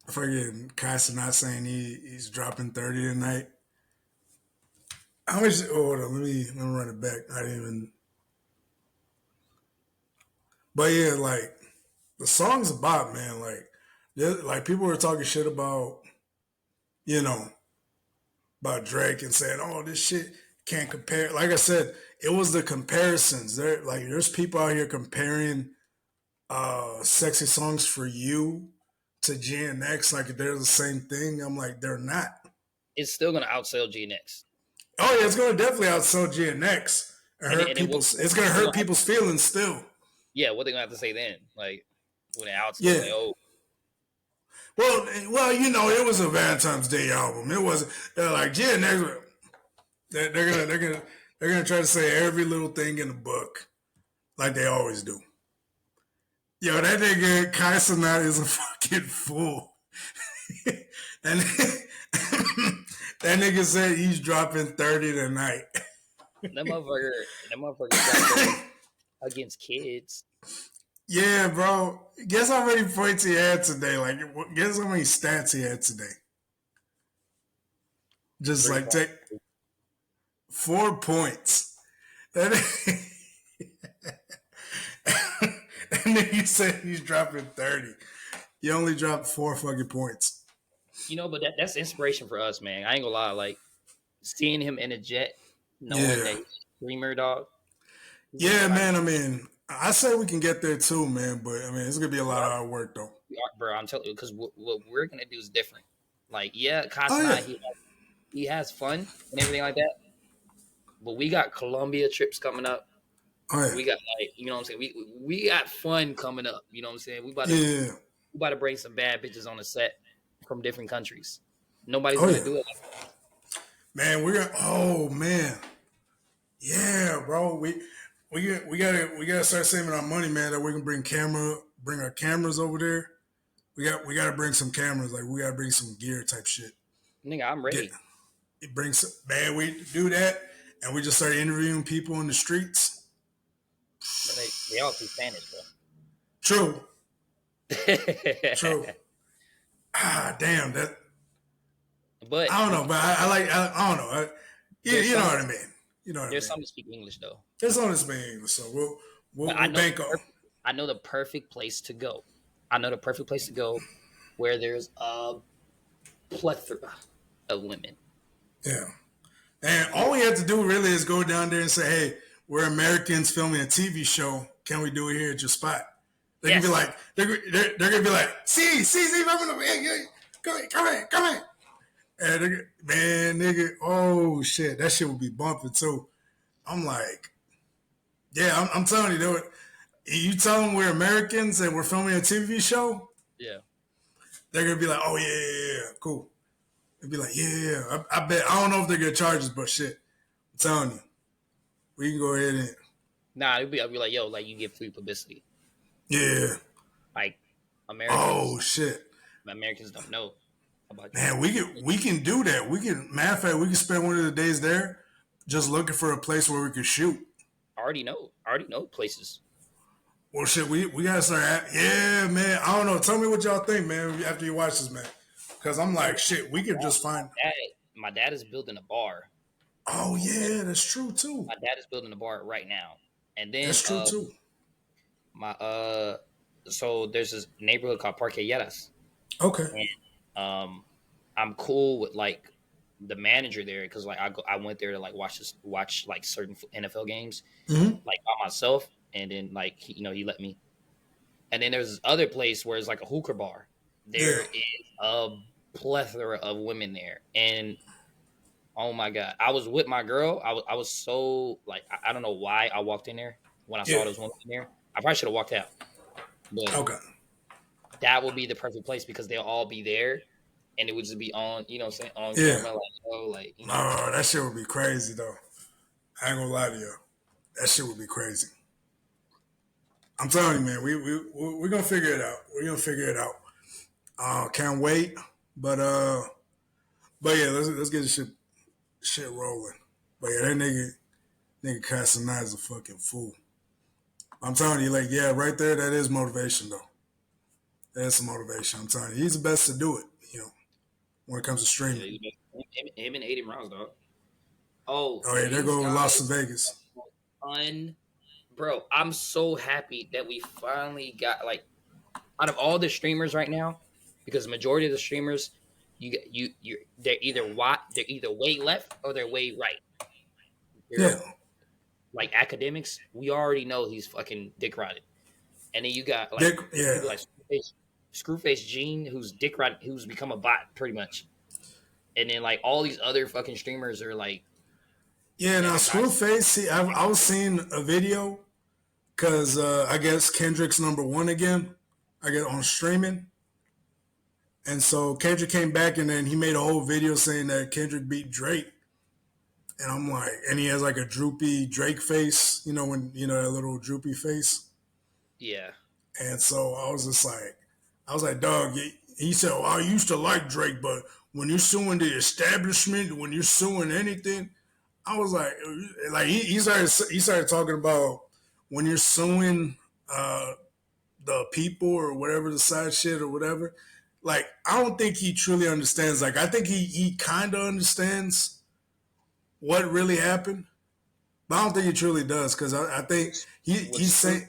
fucking Kaiser not saying he's dropping 30 tonight. How much? Hold on, let me run it back. I didn't even. But yeah, like the song's about, man, like people were talking shit about, about Drake and saying, oh, this shit can't compare. Like I said, it was the comparisons. There's people out here comparing Sexy Songs for You to GNX like they're the same thing. I'm like, they're not. It's still gonna outsell GNX. Oh yeah, it's gonna definitely outsell GNX. It's gonna hurt people's feelings still. Yeah, what they gonna have to say then? Like when it outsell, like, oh. Well, it was a Valentine's Day album. It wasn't like GNX. They're gonna try to say every little thing in the book, like they always do. Yo, that nigga Kai Cenat is a fucking fool. And that nigga said he's dropping 30 tonight. That motherfucker against kids. Yeah, bro. Guess how many points he had today? Like, guess how many stats he had today? Just like take 4 points. That nigga you said he's dropping 30. He only dropped 4 fucking points. But that's inspiration for us, man. I ain't gonna lie. Like seeing him in a jet, knowing that he's a streamer, dog. Yeah, man. I mean, I say we can get there too, man. But I mean, it's gonna be a lot of hard work, though. Bro, I'm telling you, because what we're gonna do is different. Like, yeah, Kasna, he has fun and everything like that. But we got Colombia trips coming up. Oh, yeah. We got what I'm saying. We got fun coming up. You know what I'm saying? We about to bring some bad bitches on the set from different countries. Nobody's gonna do it. Man, we're gonna. Oh man, yeah, bro. We gotta start saving our money, man. That we can bring our cameras over there. We gotta bring some cameras. Like we gotta bring some gear type shit. Nigga, I'm ready. Man. We do that, and we just start interviewing people in the streets. But they all speak Spanish, bro. True. True. Damn that. But I don't know, but I don't know. You know what I mean. There's some to speak English though. There's some to speak English, so we'll bank on. I know the perfect place to go. Where there's a plethora of women. Yeah, and all we have to do really is go down there and say, "Hey, we're Americans filming a TV show. Can we do it here at your spot?" They're gonna be like, they're gonna be like, see, come in. And man, nigga, oh shit, that shit would be bumping too. I'm like, yeah, I'm telling you, though. You tell them we're Americans and we're filming a TV show. Yeah, they're gonna be like, oh yeah, cool. They'd be like, yeah. I bet. I don't know if they're gonna charge us, but shit, I'm telling you, we can go ahead and. Nah, I'd be like, yo, like you get free publicity. Yeah. Like Americans. Oh shit. Americans don't know about you. Man, we can do that. Matter of fact, we can spend one of the days there just looking for a place where we can shoot. I already know places. Well, shit, we gotta start. Yeah, man. I don't know. Tell me what y'all think, man, after you watch this, man. Because I'm like, shit, we could just find. My dad is building a bar. Oh yeah, that's true too. My dad is building a bar right now, and then that's true too. So there's this neighborhood called Parque Lleras. Okay. And I'm cool with like the manager there because like I went there to like watch like certain NFL games like by myself, and then like he let me. And then there's this other place where it's like a hookah bar, There is a plethora of women there, and oh my god, I was with my girl. I was so like I don't know why I walked in there when I saw those women in there. I probably should have walked out, but that would be the perfect place because they'll all be there, and it would just be on, you know, what I'm saying, on camera, like like. You know, no, that shit would be crazy though. I ain't gonna lie to you, that shit would be crazy. I'm telling you, man, we're gonna figure it out. We're gonna figure it out. Can't wait, but yeah, let's get this shit rolling. But yeah, that nigga Casanat is a fucking fool. I'm telling you, like, yeah, right there, that is motivation though. That is some motivation. I'm telling you, he's the best to do it. You know, when it comes to streaming. Yeah, him and Aiden Rouse, dog. Oh yeah, there go Las Vegas. Bro, I'm so happy that we finally got, like, out of all the streamers right now, because the majority of the streamers, they're either way left or they're way right. Like academics, we already know he's fucking dick rotted, and then you got like Screwface Gene, who's dick rotted, who's become a bot pretty much, and then like all these other fucking streamers are like, now Screwface. See, I was seeing a video because I guess Kendrick's #1 again. I get on streaming, and so Kendrick came back and then he made a whole video saying that Kendrick beat Drake. And I'm like, and he has like a droopy Drake face, you know, when, you know, that little droopy face. Yeah. And so I was like, dog, he said, well, I used to like Drake, but when you're suing the establishment, when you're suing anything, I was like he started talking about when you're suing the people or whatever, the side shit or whatever. Like, I don't think he truly understands. Like, I think he kind of understands what really happened, but I don't think he truly does, because I think he's saying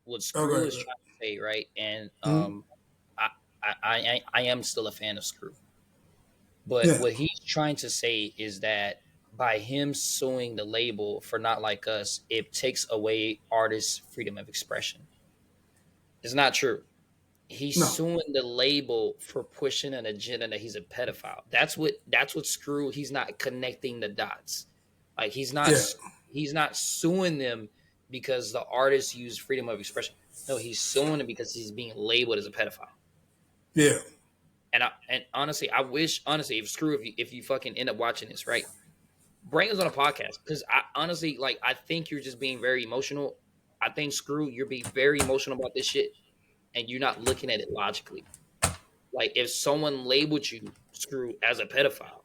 what Screw is trying to say, right? And I am still a fan of Screw, but what he's trying to say is that by him suing the label for Not Like Us, it takes away artists' freedom of expression. It's not true. He's suing the label for pushing an agenda that he's a pedophile. That's what Screw. He's not connecting the dots. Like he's not suing them because the artists use freedom of expression. No, he's suing them because he's being labeled as a pedophile. Yeah. And honestly, I wish if Screw, if you fucking end up watching this, right, bring us on a podcast, because I think you're just being very emotional. I think Screw, you're being very emotional about this shit. And you're not looking at it logically. Like, if someone labeled you, Screw, as a pedophile,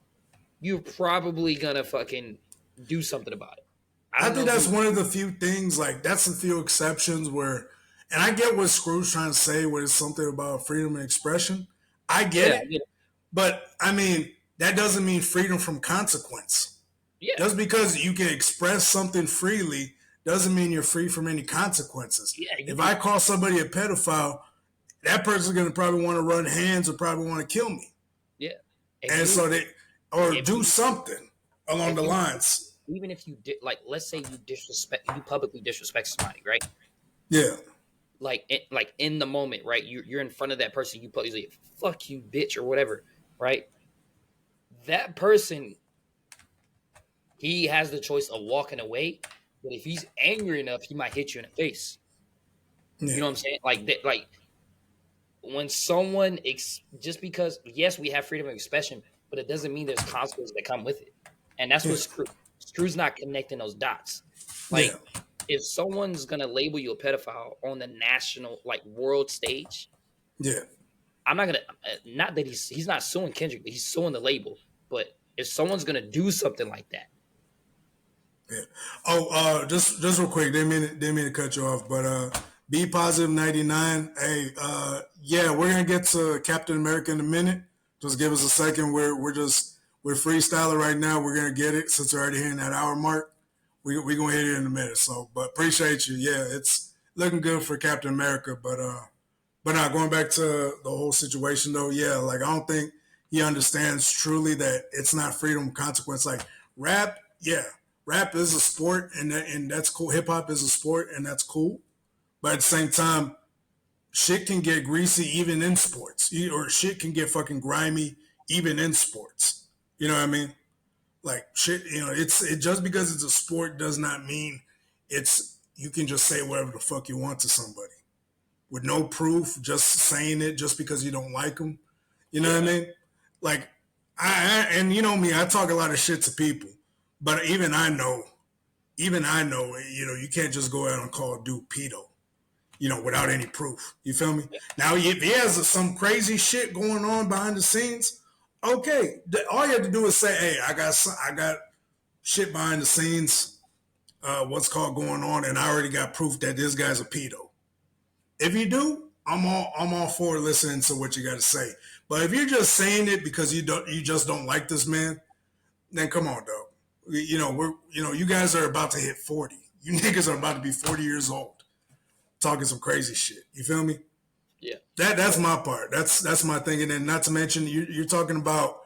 you're probably gonna fucking do something about it. I think that's one of the few things, like, that's a few exceptions where, and I get what Screw's trying to say, where it's something about freedom of expression. I get it. But, I mean, that doesn't mean freedom from consequence. Yeah. Just because you can express something freely doesn't mean you're free from any consequences. Yeah, if I call somebody a pedophile, that person's going to probably want to run hands or probably want to kill me. Yeah. And so do something along the lines. Even if you did, like, let's say you publicly disrespect somebody, right? Yeah. Like in the moment, right? You're in front of that person, you publicly like, fuck you, bitch, or whatever, right? That person, he has the choice of walking away. But if he's angry enough, he might hit you in the face. Yeah. You know what I'm saying? Like when someone just because, yes, we have freedom of expression, but it doesn't mean there's consequences that come with it. And that's what Screw's not connecting those dots. Like, if someone's gonna label you a pedophile on the national, like, world stage, I'm not gonna. Not that he's not suing Kendrick, but he's suing the label. But if someone's gonna do something like that. Yeah. Oh, just real quick, didn't mean to cut you off, but Be Positive 99. Hey, we're gonna get to Captain America in a minute. Just give us a second. We're freestyling right now. We're gonna get it since we're already hitting that hour mark. We gonna hit it in a minute. So, but appreciate you. Yeah, it's looking good for Captain America. But now going back to the whole situation though. Yeah, like, I don't think he understands truly that it's not freedom of consequence. Like rap, rap is a sport, and that's cool. Hip hop is a sport, and that's cool. But at the same time, shit can get greasy even in sports, or shit can get fucking grimy even in sports. You know what I mean? Like shit, it just because it's a sport does not mean you can just say whatever the fuck you want to somebody with no proof, just saying it just because you don't like them. You know what I mean? Like and you know me, I talk a lot of shit to people, but even I know, you can't just go out and call a dude pedo, without any proof. You feel me? Now, if he has some crazy shit going on behind the scenes, okay, all you have to do is say, hey, I got shit behind the scenes, what's called going on, and I already got proof that this guy's a pedo. If you do, I'm all for listening to what you got to say. But if you're just saying it because you just don't like this man, then come on, dog. You guys are about to hit 40. You niggas are about to be 40 years old, talking some crazy shit. You feel me? Yeah. That's my part. That's my thing. And then not to mention, you're talking about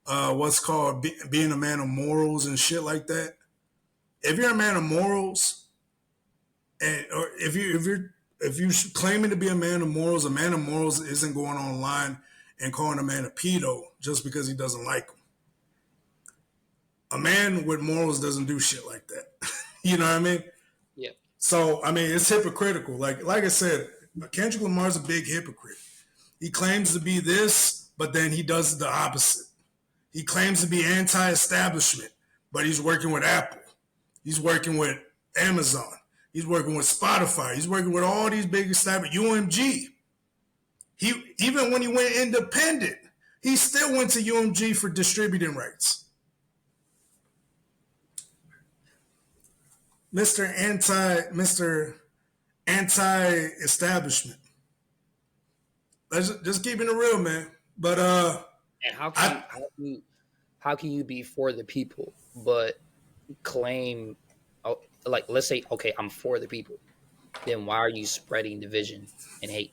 what's called being a man of morals and shit like that. If you're a man of morals, or if you're claiming to be a man of morals isn't going online and calling a man a pedo just because he doesn't like him. A man with morals doesn't do shit like that. You know what I mean? Yeah. So, I mean, it's hypocritical. Like I said, Kendrick Lamar's a big hypocrite. He claims to be this, but then he does the opposite. He claims to be anti-establishment, but he's working with Apple. He's working with Amazon. He's working with Spotify. He's working with all these big establishments. UMG. Even when he went independent, he still went to UMG for distributing rights. Mr. Anti-establishment. Let's just keeping it real, man. But and how can you be for the people but claim, like, let's say, okay, I'm for the people, then why are you spreading division and hate?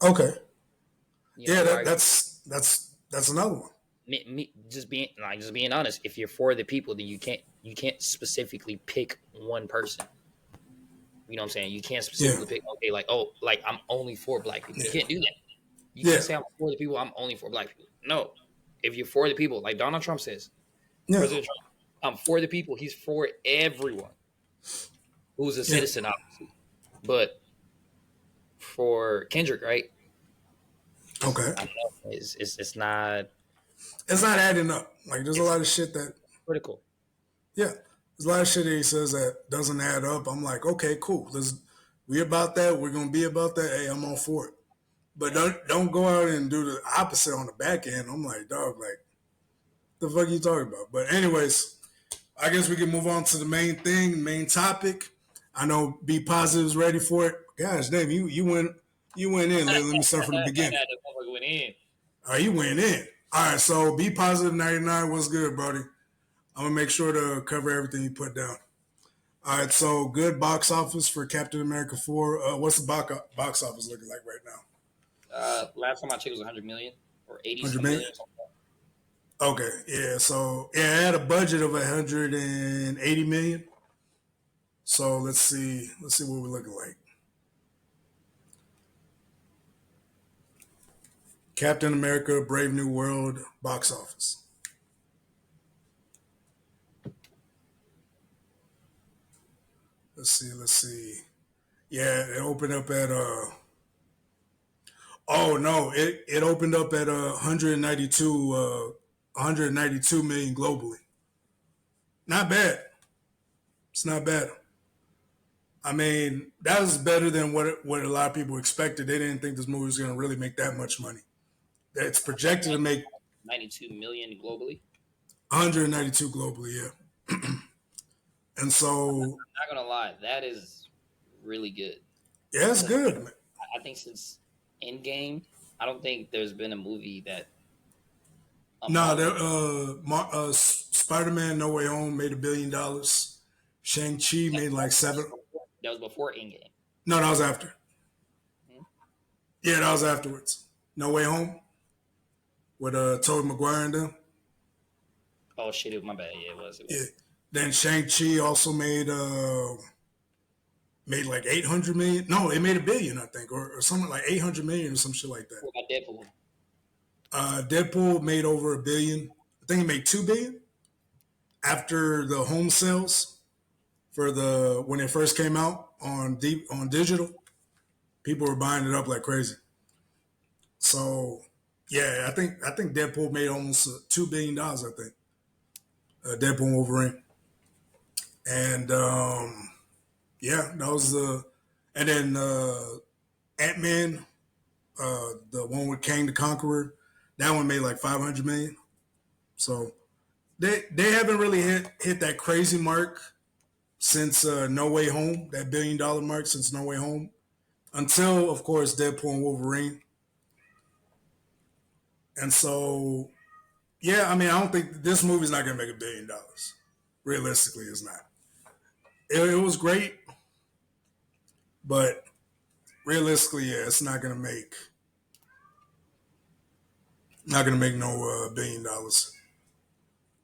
Okay. That's another one. Me just being honest. If you're for the people, then you can't specifically pick one person. You know what I'm saying? You can't specifically pick, okay, like I'm only for black people. You can't do that. You can't say I'm for the people, I'm only for black people. No. If you're for the people, like Donald Trump says, President Trump, I'm for the people. He's for everyone who's a citizen, obviously. But for Kendrick, right? Okay. I don't know. It's not. It's not adding up. Like, there's a lot of shit that critical. Yeah, there's a lot of shit that he says that doesn't add up. I'm like, okay, cool. We about that. We're gonna be about that. Hey, I'm all for it. But don't go out and do the opposite on the back end. I'm like, dog, like, the fuck you talking about? But anyways, I guess we can move on to the main topic. I know Be Positive is ready for it. Gosh damn, you went in. Let me start from the beginning. All right, you went in. All right, so Be Positive 99. What's good, Brody? I'm going to make sure to cover everything you put down. All right, so good box office for Captain America 4. What's the box office looking like right now? Last time I checked, it was 100 million or 80 100 million. Okay, yeah. So, it had a budget of 180 million. So, let's see what we're looking like. Captain America, Brave New World, box office. Let's see. Yeah, it opened up at oh no, it opened up at 192 million globally. Not bad. It's not bad. I mean, that was better than what a lot of people expected. They didn't think this movie was going to really make that much money. It's projected to make 92 million globally. 192 globally, yeah. And so, I'm not gonna lie, that is really good. Yeah, it's good. Man. I think since Endgame, I don't think there's been a movie that. Spider-Man: No Way Home made $1 billion. Shang-Chi made like $7. That was before Endgame. No, that was after. Yeah, that was afterwards. No Way Home with Tobey Maguire and them. Oh shit! It was my bad. Yeah, it was. Yeah. Then Shang-Chi also made made like 800 million. No, it made $1 billion, I think, or something like 800 million or some shit like that. What about Deadpool? Deadpool made over $1 billion. I think it made $2 billion after the home sales for when it first came out on digital. People were buying it up like crazy. So yeah, I think Deadpool made almost $2 billion. I think Deadpool and Wolverine, and yeah, that was and then Ant-Man, the one with Kang the Conqueror, that one made like 500 million. So they haven't really hit that crazy mark since No Way Home, that $1 billion mark since No Way Home, until of course Deadpool and Wolverine. And so yeah, I mean, I don't think this movie's not gonna make $1 billion. Realistically, it's not. It was great, but realistically, yeah, it's not gonna make no $1 billion.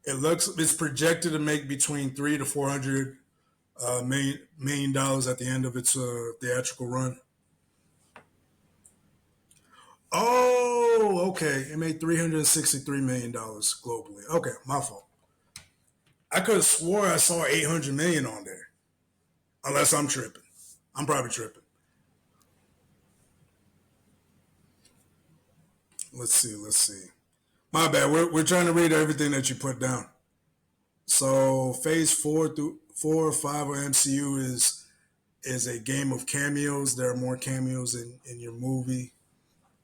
It's projected to make between $300 to $400 million at the end of its theatrical run. Oh, okay. It made $363 million globally. Okay, my fault. I could have swore I saw 800 million on there. Unless I'm tripping. I'm probably tripping. Let's see. My bad. We're trying to read everything that you put down. So phase 4 through 4 or 5 of MCU is a game of cameos. There are more cameos in your movie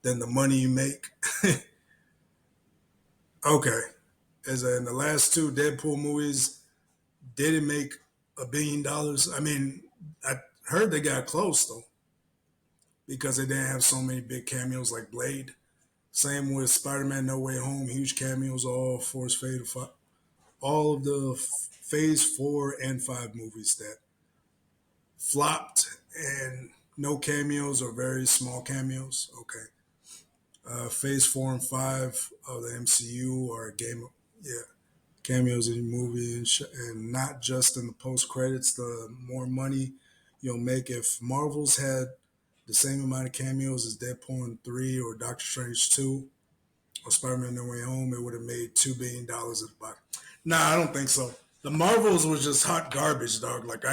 than the money you make. Okay. As in the last 2 Deadpool movies didn't make $1 billion. I mean, I heard they got close though, because they didn't have so many big cameos like Blade. Same with Spider-Man No Way Home, huge cameos, all all of the phase 4 and 5 movies that flopped and no cameos or very small cameos. Okay. Phase 4 and 5 of the MCU are cameos in the movie and not just in the post credits. The more money you'll make. If Marvel's had the same amount of cameos as Deadpool in 3 or Doctor Strange 2 or Spider-Man No Way Home, it would have made $2 billion at the box. Nah, I don't think so. The Marvels was just hot garbage, dog. Like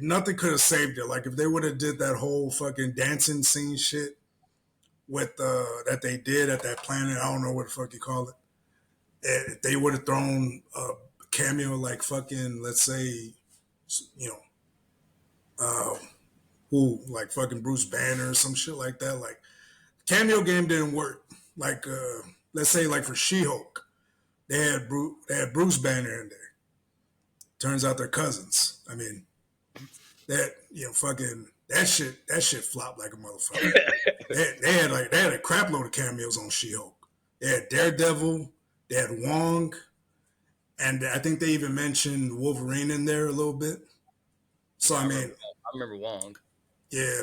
nothing could have saved it. Like if they would have did that whole fucking dancing scene shit with that they did at that planet, I don't know what the fuck you call it. If they would have thrown a cameo like fucking, let's say, like fucking Bruce Banner or some shit like that. Like cameo game didn't work. Like let's say like for She-Hulk, they had Bruce Banner in there. Turns out they're cousins. I mean, that fucking that shit flopped like a motherfucker. they had a crap load of cameos on She-Hulk. They had Daredevil, they had Wong, and I think they even mentioned Wolverine in there a little bit. So I remember Wong. Yeah,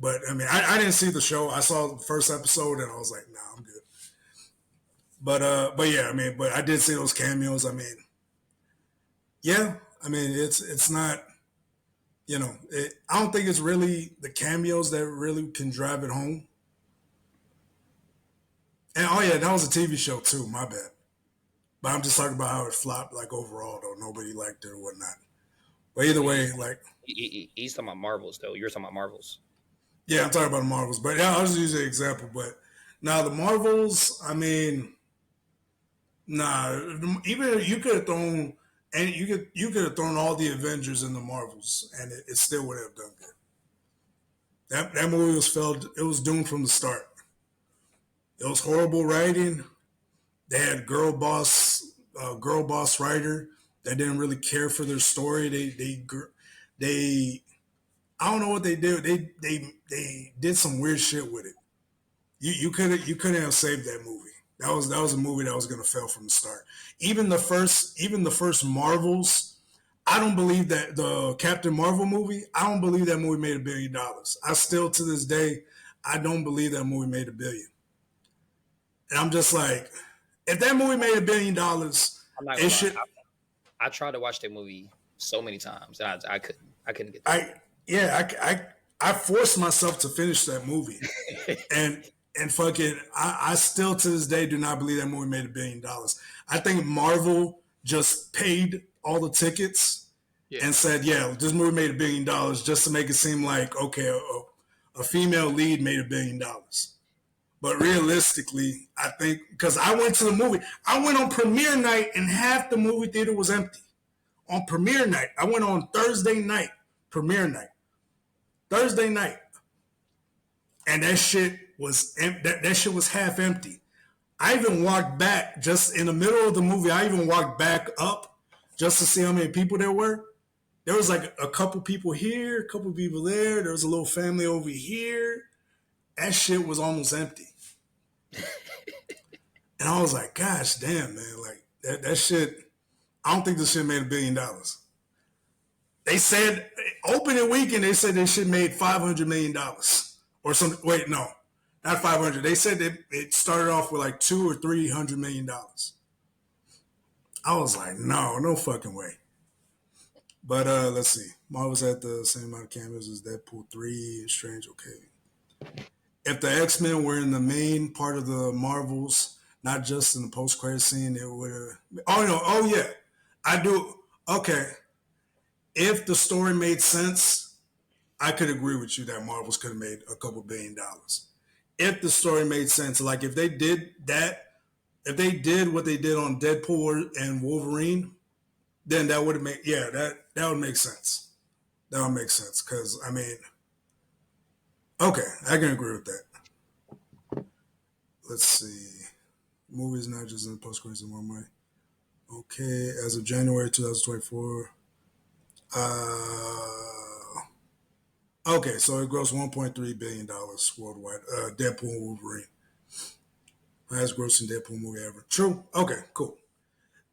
but I mean, I didn't see the show. I saw the first episode and I was like, nah, I'm good. But yeah, I mean, but I did see those cameos. I mean, yeah, I mean, it's not, I don't think it's really the cameos that really can drive it home. And oh yeah, that was a TV show too. My bad. But I'm just talking about how it flopped, like overall though. Nobody liked it or whatnot. But either way, like he's talking about Marvels though. You're talking about Marvels. Yeah, I'm talking about the Marvels. But yeah, I was using an example. But now the Marvels, I mean, even you could have thrown and you could have thrown all the Avengers in the Marvels, and it still would have done good. That movie it was doomed from the start. It was horrible writing. They had girl boss writer that didn't really care for their story. They I don't know what they did. They did some weird shit with it. You couldn't have saved that movie. That was a movie that was gonna fail from the start. Even the first Marvels, I don't believe that the Captain Marvel movie. I don't believe that movie made $1 billion. I still to this day, I don't believe that movie made $1 billion. And I'm just like, if that movie made $1 billion, it should. I tried to watch that movie so many times. I couldn't get that. I forced myself to finish that movie, and fucking, I still to this day do not believe that movie made $1 billion. I think Marvel just paid all the tickets and said, yeah, this movie made $1 billion just to make it seem like, okay, a female lead made $1 billion. But realistically, I think, because I went to the movie, I went on premiere night and half the movie theater was empty. On premiere night, I went on Thursday night, premiere night. Thursday night. And that shit was that shit was half empty. I even walked back just in the middle of the movie. I even walked back up just to see how many people there were. There was like a couple people here, a couple people there. There was a little family over here. That shit was almost empty. And I was like, gosh damn, man. Like that shit, I don't think this shit made $1 billion. They said opening weekend, they said this shit made $500 million or something. Wait, no, not 500. They said it started off with like $200 or $300 million. I was like, no fucking way. But let's see. Marvel's at the same amount of cameos as Deadpool 3 and Strange. Okay. If the X-Men were in the main part of the Marvels, not just in the post-credit scene, it would have. Oh no! Oh yeah, I do. Okay. If the story made sense, I could agree with you that Marvels could have made a couple $1 billion. If the story made sense, like if they did that, if they did what they did on Deadpool and Wolverine, then that would have made, that would make sense. That would make sense, because, I mean, okay, I can agree with that. Let's see. Movies not just in the post-credits in one way. Okay, as of January 2024, okay, so it grossed $1.3 billion worldwide. Deadpool and Wolverine. Highest grossing Deadpool movie ever. True. Okay, cool.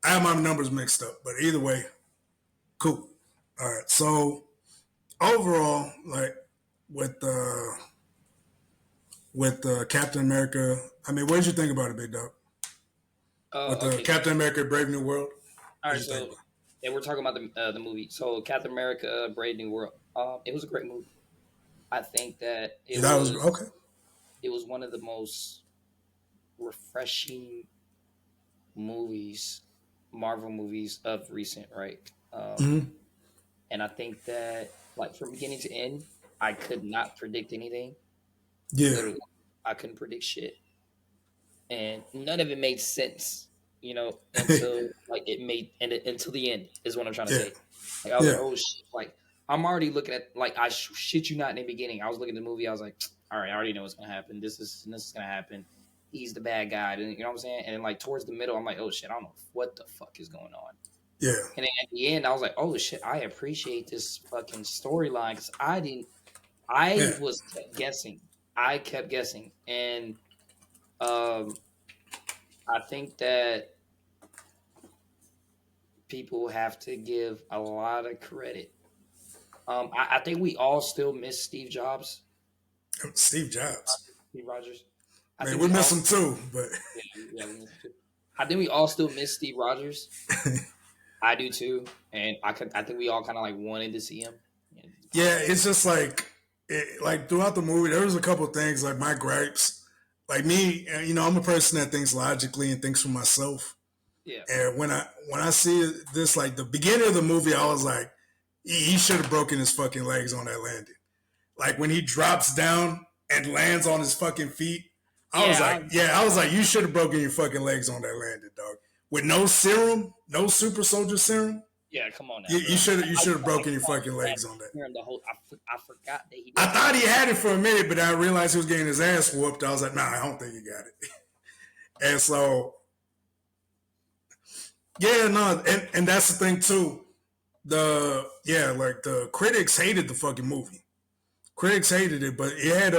I have my numbers mixed up, but either way, cool. All right, so overall, like with Captain America, I mean, what did you think about it, Big Dog? With the Captain America Brave New World? All right, so yeah, we're talking about the movie. So Captain America Brave New World. It was a great movie. I think that it was okay. It was one of the most refreshing movies, Marvel movies of recent, right? And I think that, like, from beginning to end, I could not predict anything. Yeah, literally, I couldn't predict shit, and none of it made sense. Until like it made until the end is what I'm trying to say. Like I was like, oh shit! Like I'm already looking at, like, I shit you not, in the beginning, I was looking at the movie. I was like, all right, I already know what's gonna happen. This is gonna happen. He's the bad guy, and you know what I'm saying. And then, like, towards the middle, I'm like, oh shit, I don't know what the fuck is going on. Yeah. And then at the end, I was like, oh shit, I appreciate this fucking storyline, because I was kept guessing. I kept guessing, and I think that people have to give a lot of credit. I think we all still miss Steve Jobs. Steve Jobs. Steve Rogers. I mean, we miss him too, but yeah, we miss him too. I think we all still miss Steve Rogers. I do too, and I think we all kind of like wanted to see him. Yeah, it's just like throughout the movie, there was a couple things like my gripes. Like me, I'm a person that thinks logically and thinks for myself. Yeah. And when I see this, like the beginning of the movie, I was like, he should have broken his fucking legs on that landing. Like when he drops down and lands on his fucking feet, I was like, you should have broken your fucking legs on that landing, dog. With no serum, no super soldier serum. Yeah, come on now. You should have broken your fucking legs on that. I forgot that he. I thought he had it for a minute, but I realized he was getting his ass whooped. I was like, nah, I don't think he got it. And so, yeah, no, and that's the thing too. The critics hated the fucking movie. Critics hated it, but it had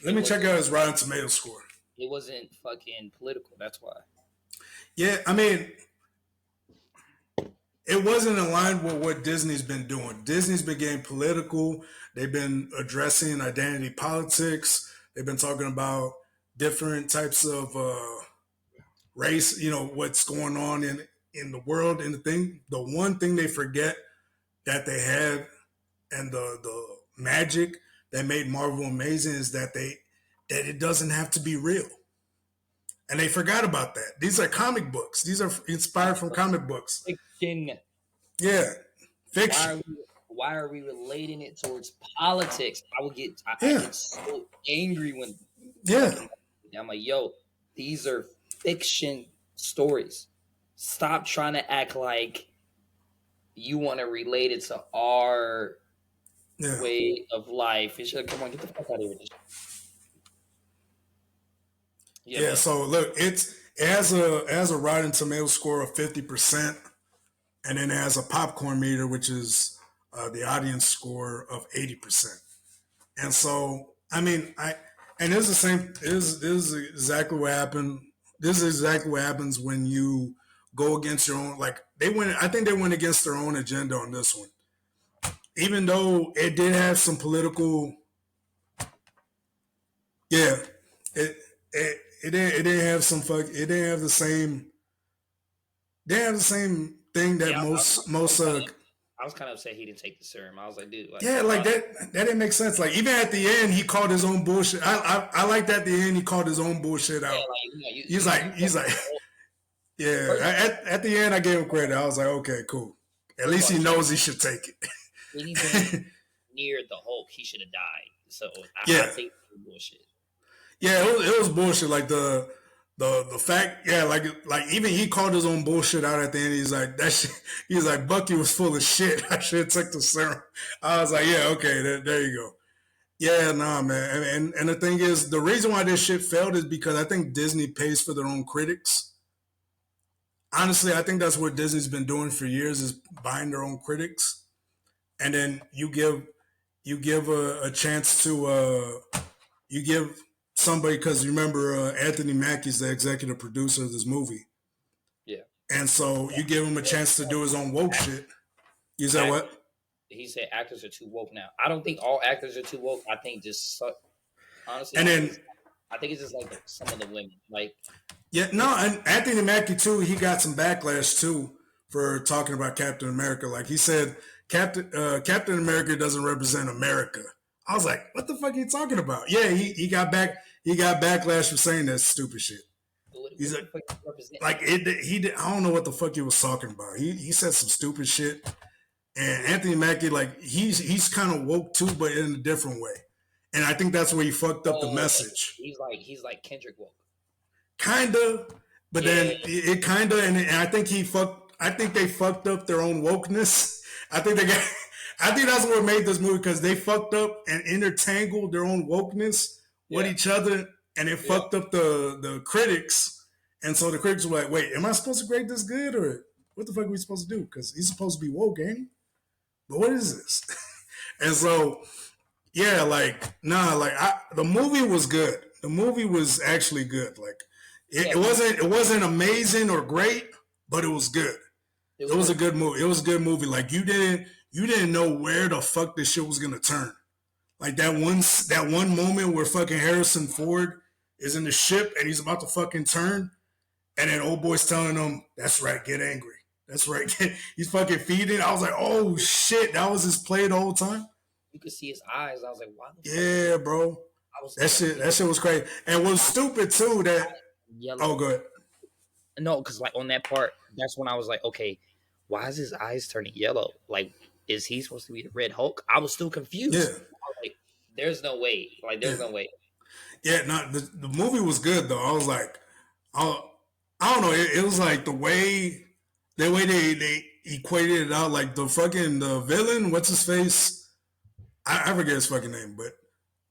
let me check out his Rotten Tomatoes score. It wasn't fucking political. That's why. Yeah, I mean, it wasn't in line with what Disney's been doing. Disney's been getting political. They've been addressing identity politics. They've been talking about different types of race, what's going on in the world and the one thing they forget that they have, and the magic that made Marvel amazing is that it doesn't have to be real. And they forgot about that. These are comic books. These are inspired from comic books. Fiction. Yeah, fiction. Why are we relating it towards politics? I get so angry when I'm like, yo, these are fiction stories. Stop trying to act like you want to relate it to our way of life. You should come on, get the fuck out of here. Yeah. So look, it has a Rotten Tomato score of 50%, and then it has a popcorn meter, which is the audience score of 80%. And so, I mean, this is the same. This is exactly what happened. This is exactly what happens when you go against your own. Like I think they went against their own agenda on this one, even though it did have some political. Yeah, it didn't have some fuck. It didn't have the same. They have the same thing that most. I was kind of upset he didn't take the serum. I was like, dude. That didn't make sense. Like, even at the end, he called his own bullshit. I liked at the end, he called his own bullshit out. He's like, yeah. At the end, I gave him credit. I was like, okay, cool. At least he knows he should take it. When he been near the Hulk, he should have died. So I think it was bullshit. Yeah, it was bullshit. Like the fact, like even he called his own bullshit out at the end. He's like, that shit. He's like, Bucky was full of shit. I should have took the serum. I was like, yeah, okay, there you go. Yeah, nah, man. And the thing is, the reason why this shit failed is because I think Disney pays for their own critics. Honestly, I think that's what Disney's been doing for years, is buying their own critics, and then you give a chance to you give somebody, because remember Anthony Mackie's the executive producer of this movie. Yeah. And so you give him a chance to do his own woke shit. You said what? He said actors are too woke now. I don't think all actors are too woke. I think just honestly, and then I think it's just like some of the women. Like, yeah, no, and Anthony Mackie too, he got some backlash too for talking about Captain America. Like, he said Captain America doesn't represent America. I was like, what the fuck are you talking about? Yeah, he got backlash for saying that stupid shit. He's like I don't know what the fuck he was talking about. He said some stupid shit. And Anthony Mackie, like, he's kind of woke too, but in a different way. And I think that's where he fucked up the message. He's like Kendrick woke. Kinda, but then it kinda, and I think I think they fucked up their own wokeness. I think that's what made this movie, because they fucked up and intertangled their own wokeness with each other, and it fucked up the critics. And so the critics were like, wait, am I supposed to grade this good, or what the fuck are we supposed to do? Because he's supposed to be woke, ain't he? But what is this? And so, yeah, the movie was good. The movie was actually good. Like, it wasn't amazing or great, but it was good. It was a good movie. It was a good movie. Like, you didn't know where the fuck this shit was gonna turn. Like, that one moment where fucking Harrison Ford is in the ship and he's about to fucking turn, and then old boy's telling him, "That's right, get angry. That's right." He's fucking feeding. I was like, oh shit, that was his play the whole time. You could see his eyes. I was like, wow. Yeah, bro. That shit was crazy. And was stupid too. That yellow. Oh, good. No, because like on that part, that's when I was like, okay, why is his eyes turning yellow? Like, is he supposed to be the Red Hulk? I was still confused. Yeah. Like, there's no way. Like, there's no way. Yeah, no, the movie was good though. I was like, I don't know. It was like the way they equated it out. Like, the villain, what's his face? I forget his fucking name, but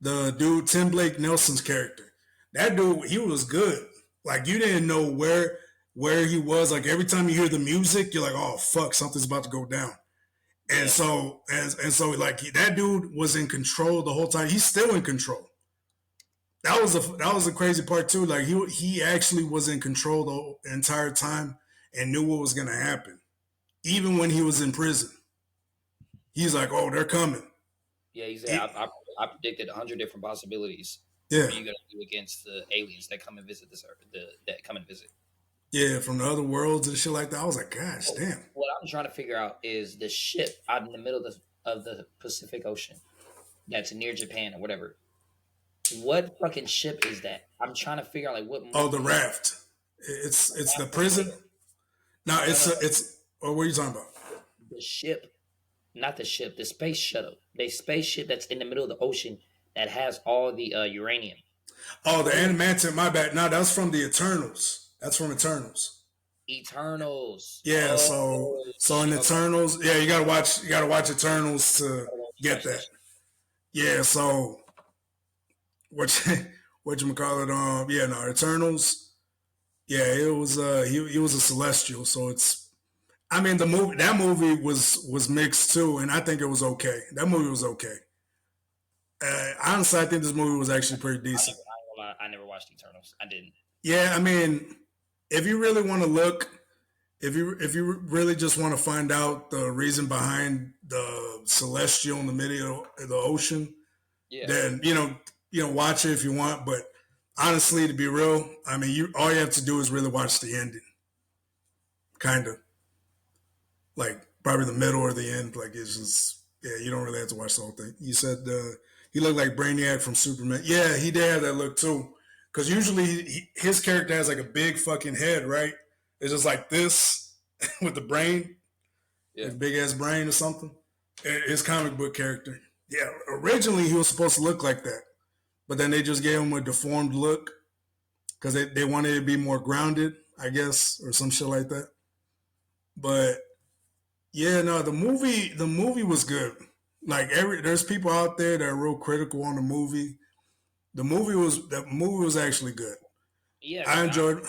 the dude, Tim Blake Nelson's character, that dude, he was good. Like, you didn't know where he was. Like, every time you hear the music, you're like, oh fuck, something's about to go down. And so like, that dude was in control the whole time. He's still in control. That was a crazy part too. Like, he actually was in control the entire time and knew what was gonna happen, even when he was in prison. He's like, oh, they're coming. Yeah, he said, I predicted 100 different possibilities. Yeah, what are you gonna do against the aliens that come and visit this earth? That come and visit. Yeah, from the other worlds and shit like that. I was like, gosh, So damn. what I'm trying to figure out is the ship out in the middle of the Pacific Ocean that's near Japan or whatever. What fucking ship is that? I'm trying to figure out like what. Oh, the raft. It's the prison. No, it's. Oh, what are you talking about? The ship, not the ship. The space shuttle. The spaceship that's in the middle of the ocean that has all the uranium. Oh, the adamantium. My bad. No, that's from the Eternals. That's from Eternals. Eternals. Yeah. So in Eternals, yeah, you gotta watch. You gotta watch Eternals to get that. Yeah. So what you call it? Yeah. No, Eternals. Yeah, it was. He was a celestial. So it's. I mean, that movie was mixed too, and I think it was okay. That movie was okay. Honestly, I think this movie was actually pretty decent. I never watched Eternals. I didn't. Yeah, I mean, if you really want to look, if you really just want to find out the reason behind the celestial in the middle of the ocean, then watch it if you want. But honestly, to be real, I mean, all you have to do is really watch the ending, kind of like probably the middle or the end. Like it's just you don't really have to watch the whole thing. You said he looked like Brainiac from Superman. Yeah, he did have that look too. Because usually his character has like a big fucking head, right? It's just like this with the brain, like big ass brain or something. His comic book character. Yeah, originally he was supposed to look like that. But then they just gave him a deformed look because they wanted it to be more grounded, I guess, or some shit like that. But yeah, no, the movie was good. Like there's people out there that are real critical on the movie. The movie was actually good. Yeah, I enjoyed it.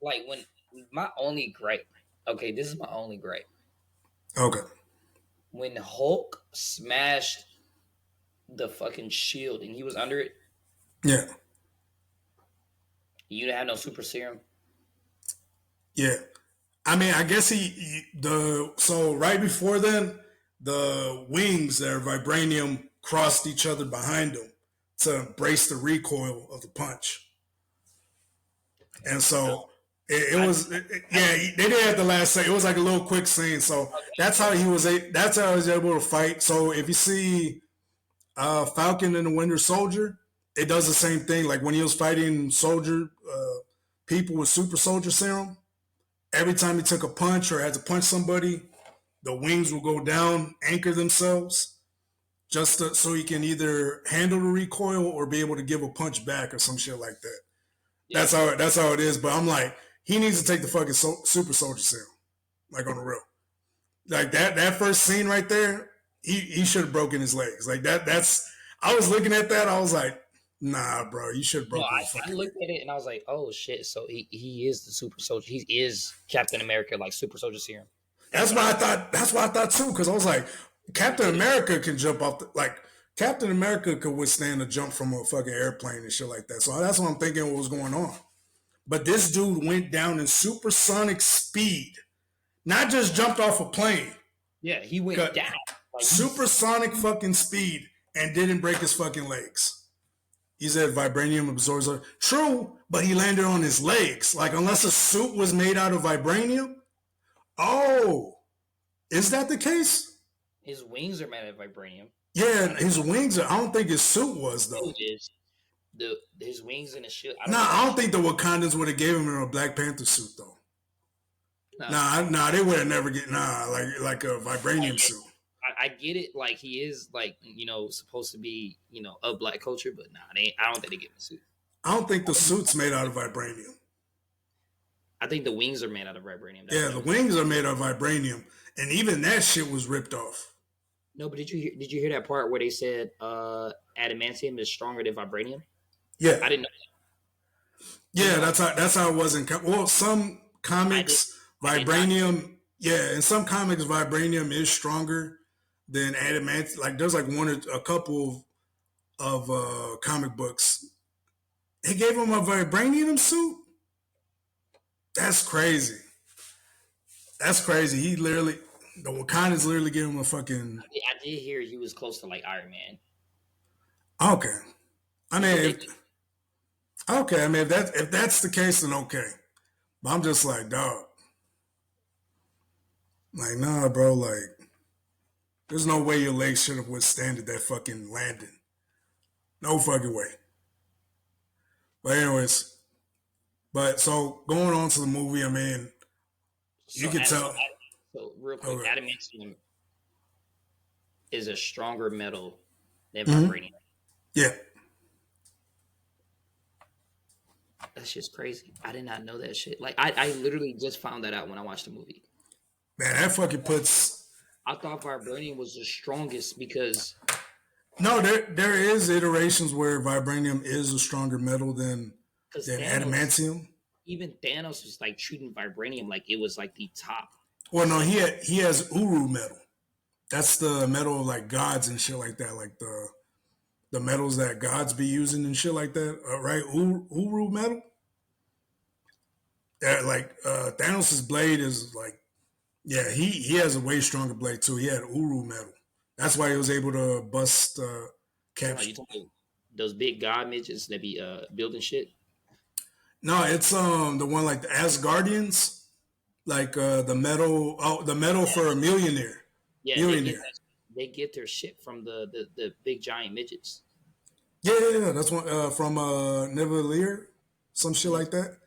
Like when my only gripe. Okay, this is my only gripe. Okay. When Hulk smashed the fucking shield and he was under it. Yeah. You didn't have no super serum. Yeah. I mean, I guess so right before then, the wings that are vibranium crossed each other behind him to brace the recoil of the punch. And so they did have the last scene. It was like a little quick scene. So that's how he was able to fight. So if you see Falcon and the Winter Soldier, it does the same thing. Like when he was fighting people with super soldier serum, every time he took a punch or had to punch somebody, the wings will go down, anchor themselves, just so he can either handle the recoil or be able to give a punch back or some shit like that. Yeah. That's how it is. But I'm like, he needs to take the fucking super soldier serum, like on the real. Like that first scene right there, he should have broken his legs. Like that's. I was looking at that, I was like, nah, bro, you should have broken his fucking. I looked at it and I was like, oh shit, so he is the super soldier. He is Captain America, like super soldier serum. That's what I thought too, because I was like, Captain America can jump off Captain America could withstand a jump from a fucking airplane and shit like that. So that's what I'm thinking what was going on. But this dude went down in supersonic speed, not just jumped off a plane. Yeah, he went down. Like, supersonic fucking speed and didn't break his fucking legs. He said vibranium absorbs. True, but he landed on his legs. Like, unless a suit was made out of vibranium. Oh, is that the case? His wings are made of vibranium. Yeah, his wings are. I don't think his suit was though. His wings and his shield. I don't think the Wakandans would have gave him a Black Panther suit though. Nah, they would have never get like a vibranium suit. I get it, like he is like supposed to be of black culture, but I don't think they give him a suit. I don't think the suit's made out of vibranium. I think the wings are made out of vibranium. Yeah, the wings are made out of vibranium, and even that shit was ripped off. No, but did you hear that part where they said adamantium is stronger than vibranium? Yeah, I didn't know that. Yeah, that's how it was in. Well, some comics vibranium. Yeah, in some comics vibranium is stronger than adamantium. Like there's like a couple of comic books. They gave him a vibranium suit. That's crazy. That's crazy. He literally. The Wakandans literally gave him a fucking. I did hear he was close to like Iron Man. Okay, I mean, if that's the case, then okay. But I'm just like, dog. Like, nah, bro. Like, there's no way your legs should have withstanded that fucking landing. No fucking way. But anyways, so going on to the movie, I mean, you can tell. So real quick, adamantium is a stronger metal than Mm-hmm. vibranium. Yeah. That's just crazy. I did not know that shit. Like, I literally just found that out when I watched the movie. Man, that fucking puts. I thought vibranium was the strongest because. No, there is iterations where vibranium is a stronger metal than adamantium. Even Thanos was like treating vibranium like it was like the top. Well, no, he has Uru metal. That's the metal of like gods and shit like that, like the metals that gods be using and shit like that, right? Uru metal. That like Thanos' blade is like, yeah, he has a way stronger blade too. He had Uru metal. That's why he was able to bust Cap. You talking those big god midgets that be building shit? No, it's the one like the Asgardians, like the metal for a millionaire. Yeah, they get their shit from the big giant midgets. Yeah, that's one from Nivellir, some shit like that.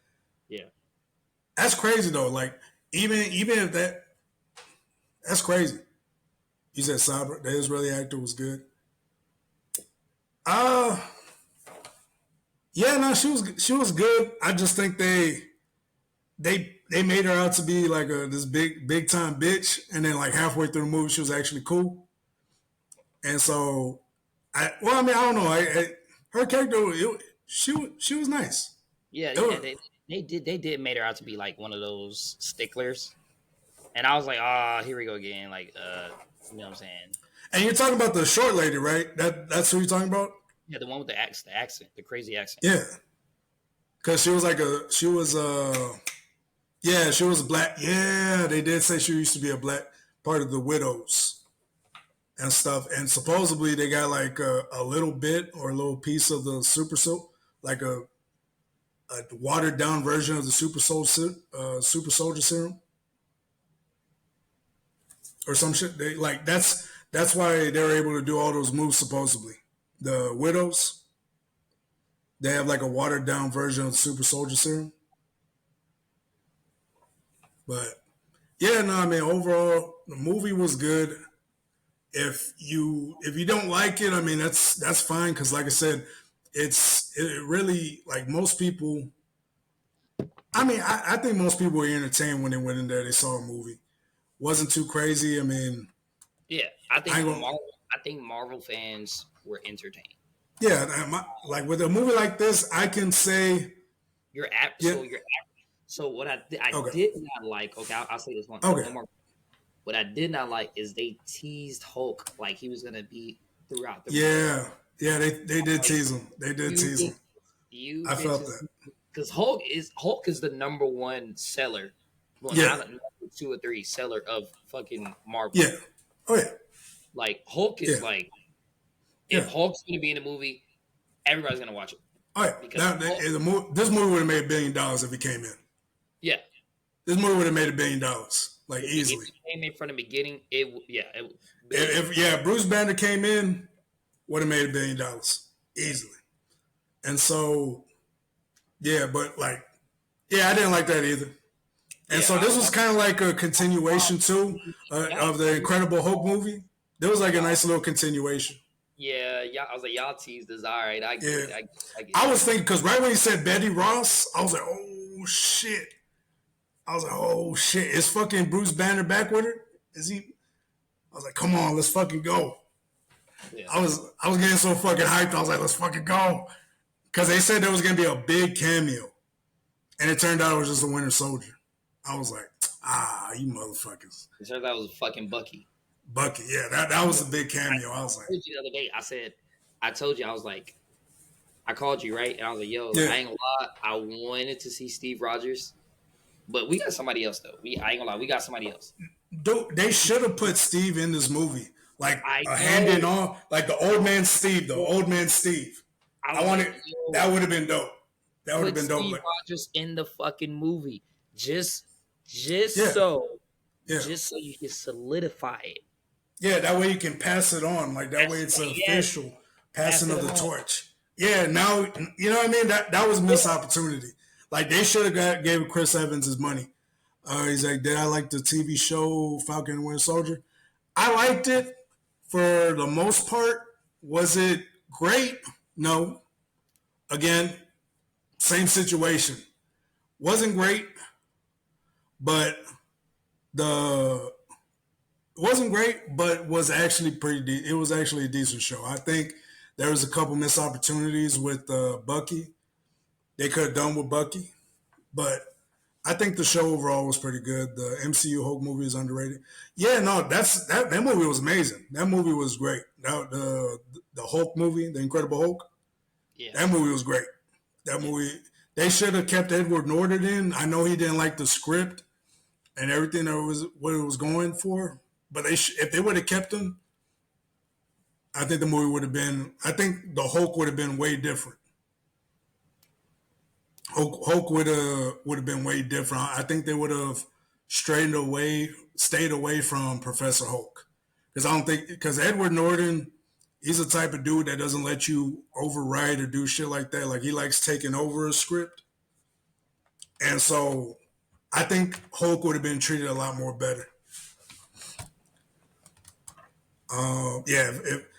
Yeah, that's crazy though. Like even if that's crazy. You said Sabra, the Israeli actor, was good. Yeah, no, she was good. I just think they made her out to be like this big time bitch, and then like halfway through the movie, she was actually cool. And so, I don't know. Her character, she was nice. Yeah, they did made her out to be like one of those sticklers, and I was like, here we go again. Like, you know what I'm saying? And you're talking about the short lady, right? That's who you're talking about? Yeah, the one with the accent, the crazy accent. Yeah. Because she was black. Yeah, they did say she used to be a black part of the widows and stuff. And supposedly they got like a little bit or a little piece of the super soul, like a watered down version of the super soldier serum. Or some shit. They like that's why they were able to do all those moves supposedly. The widows, they have like a watered down version of the super soldier serum. But yeah, no, I mean overall the movie was good. If you don't like it, I mean that's fine because like I said, it really like most people. I mean, I think most people were entertained when they went in there. They saw a movie. Wasn't too crazy. I mean, yeah, I think Marvel fans were entertained. Yeah, like with a movie like this, I can say you're apt. Yeah. So what I did not like. Okay, I'll say this one. Okay. One more. What I did not like is they teased Hulk like he was gonna be throughout the movie. Yeah, they did tease him. They did tease him. I felt that because Hulk is the number one seller. Well, not number 2 or 3 seller of fucking Marvel. Yeah. Oh yeah. Like Hulk is like, if Hulk's gonna be in a movie, everybody's gonna watch it. Oh yeah. This movie would have made $1 billion if he came in. Yeah. This movie would have made $1 billion like easily. If he came in from the beginning, if Bruce Banner came in, would have made $1 billion easily. And so, but like, I didn't like that either. And so this was kind of like a continuation too of the Incredible Hulk movie. There was like a nice little continuation. Yeah, I was like, y'all teased this. All right, I get it. I was thinking, because right when he said Betty Ross, I was like, oh, shit. Is fucking Bruce Banner back with her? Is he? I was like, come on, let's fucking go. Yeah. I was getting so fucking hyped. I was like, let's fucking go. Because they said there was going to be a big cameo. And it turned out it was just a Winter Soldier. I was like, you motherfuckers. It turned out it was fucking Bucky. Yeah, that was a big cameo. I was like, the other day, I told you, I was like, I called you, right? And I was like, yo, I ain't gonna lie, I wanted to see Steve Rogers, but we got somebody else though. I ain't gonna lie, we got somebody else. Dude, they should have put Steve in this movie, like a hand in arm, like the old man Steve. I wanted that would have been dope. That would have been dope. Steve Rogers in the fucking movie. just Yeah. so Yeah. just so you can solidify it. Yeah, that way you can pass it on. Like that way it's an official passing of the torch. Yeah, now you know what I mean? That was a missed opportunity. Like they should have gave Chris Evans his money. He's like, did I like the TV show Falcon and Winter Soldier? I liked it for the most part. Was it great? No. Again, same situation. Wasn't great, but was actually it was actually a decent show. I think there was a couple missed opportunities with Bucky. They could have done with Bucky, but I think the show overall was pretty good. The MCU Hulk movie is underrated. Yeah, no, that movie was amazing. That movie was great. The Hulk movie, The Incredible Hulk. Yeah, that movie was great. That movie, they should have kept Edward Norton in. I know he didn't like the script and everything that was what it was going for, but if they would have kept him, I think the movie would have been. I think the Hulk would have been way different. Hulk would have been way different. I think they would have stayed away from Professor Hulk, because Edward Norton, he's the type of dude that doesn't let you override or do shit like that. Like he likes taking over a script, and so I think Hulk would have been treated a lot more better.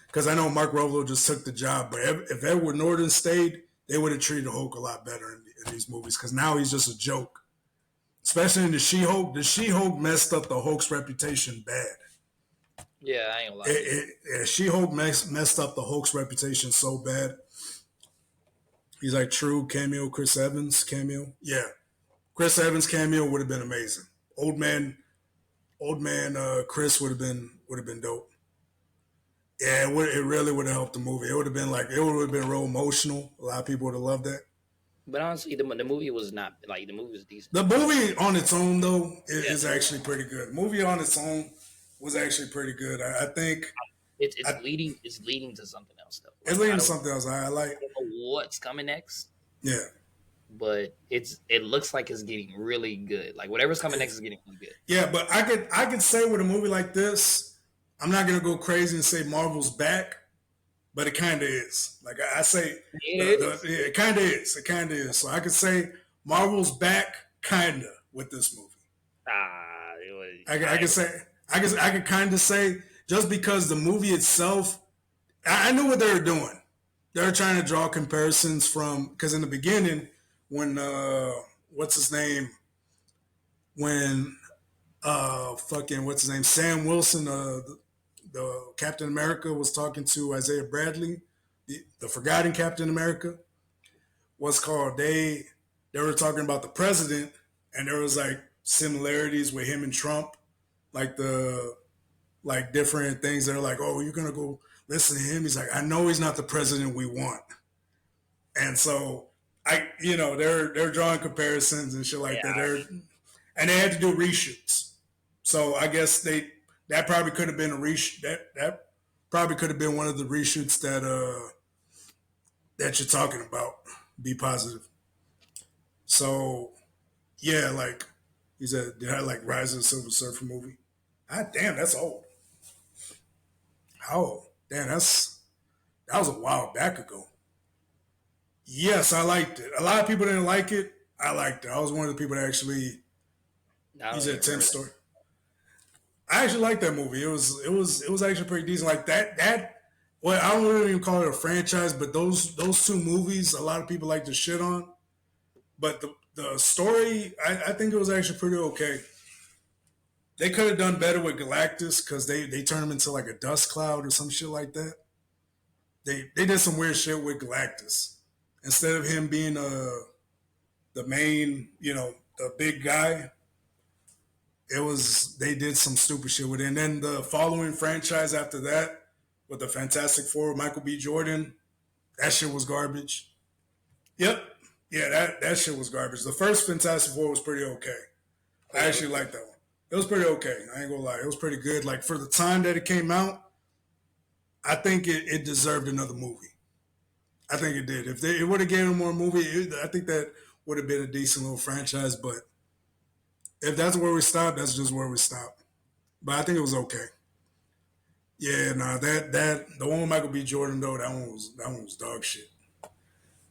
Because I know Mark Ruffalo just took the job, but if Edward Norton stayed, they would have treated Hulk a lot better in these movies, because now he's just a joke. Especially in the She-Hulk. The She-Hulk messed up the Hulk's reputation bad. Yeah, I ain't gonna lie. She-Hulk messed up the Hulk's reputation so bad. He's like true cameo, Chris Evans cameo. Yeah. Chris Evans cameo would have been amazing. Old man Chris would have been dope. Yeah, it really would have helped the movie. It would have been real emotional. A lot of people would have loved that. But honestly, the movie was not like the movie was decent. The movie on its own though is actually pretty good. Movie on its own was actually pretty good. I think it's leading to something else though. It's leading to something else. I like. I don't know what's coming next. Yeah. But it looks like it's getting really good. Like whatever's coming next is getting really good. Yeah, but I could say with a movie like this, I'm not gonna go crazy and say Marvel's back, but it kind of is. Like I say, it kind of is. It kind of is. So I could say Marvel's back, kind of, with this movie. I could kind of say, just because the movie itself, I knew what they were doing. They were trying to draw comparisons from, because in the beginning, when what's his name, Sam Wilson, the Captain America was talking to Isaiah Bradley, the forgotten Captain America, what's called, they were talking about the president, and there was like similarities with him and Trump, like different things. They're like, oh, you're gonna go listen to him. He's like, I know he's not the president we want. And so they're drawing comparisons and shit like that. And they had to do reshoots. So I guess that probably could have been a reshoot. That probably could have been one of the reshoots that you're talking about. Be positive. So yeah, like he said, did I like Rise of the Silver Surfer movie? Ah, damn, that's old. How old? Damn, that was a while back ago. Yes, I liked it. A lot of people didn't like it. I liked it. I was one of the people that actually. He's at 10th story. I actually liked that movie. It was actually pretty decent. Like that. Well, I don't really even call it a franchise, but those two movies, a lot of people like to shit on. But the story, I think it was actually pretty okay. They could have done better with Galactus, because they turned him into like a dust cloud or some shit like that. They did some weird shit with Galactus. Instead of him being the main, the big guy, they did some stupid shit with it. And then the following franchise after that, with the Fantastic Four, Michael B. Jordan, that shit was garbage. Yep. Yeah, that shit was garbage. The first Fantastic Four was pretty okay. I actually liked that one. It was pretty okay. I ain't gonna lie. It was pretty good. Like, for the time that it came out, I think it deserved another movie. I think it did. If it would have given more movie, I think that would have been a decent little franchise. But if that's where we stop, that's just where we stop. But I think it was okay. Yeah, nah, that the one with Michael B. Jordan though, that one was dog shit.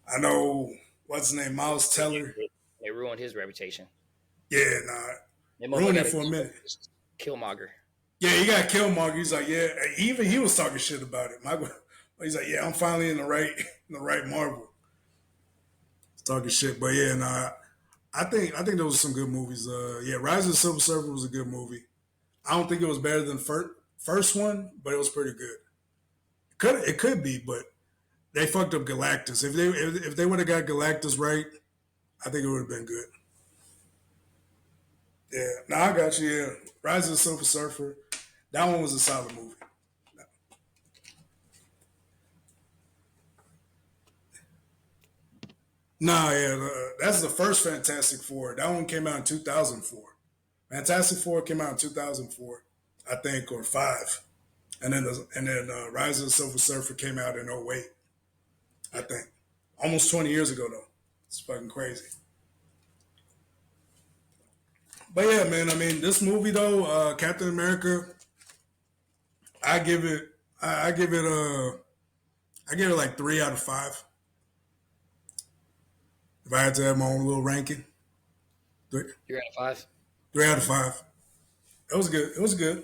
I know what's his name, Miles Teller. It ruined his reputation. Yeah, ruined it for a minute. Killmonger. Yeah, he got Killmonger. He's like, yeah, even he was talking shit about it. Michael, he's like, yeah, I'm finally in the right Marvel. He's talking shit, but yeah, I think there was some good movies. Yeah, Rise of the Silver Surfer was a good movie. I don't think it was better than first one, but it was pretty good. It could be, but they fucked up Galactus. If they would have got Galactus right, I think it would have been good. Yeah, no, I got you. Yeah, Rise of the Silver Surfer. That one was a solid movie. Nah, yeah, that's the first Fantastic Four. That one came out in 2004. Fantastic Four came out in 2004, I think, or five, and then Rise of the Silver Surfer came out in '08, I think, almost 20 years ago though. It's fucking crazy. But yeah, man, I mean, this movie though, Captain America, I give it like 3 out of 5. If I had to have my own little ranking, 3 out of 5. 3 out of 5. It was good. It was good,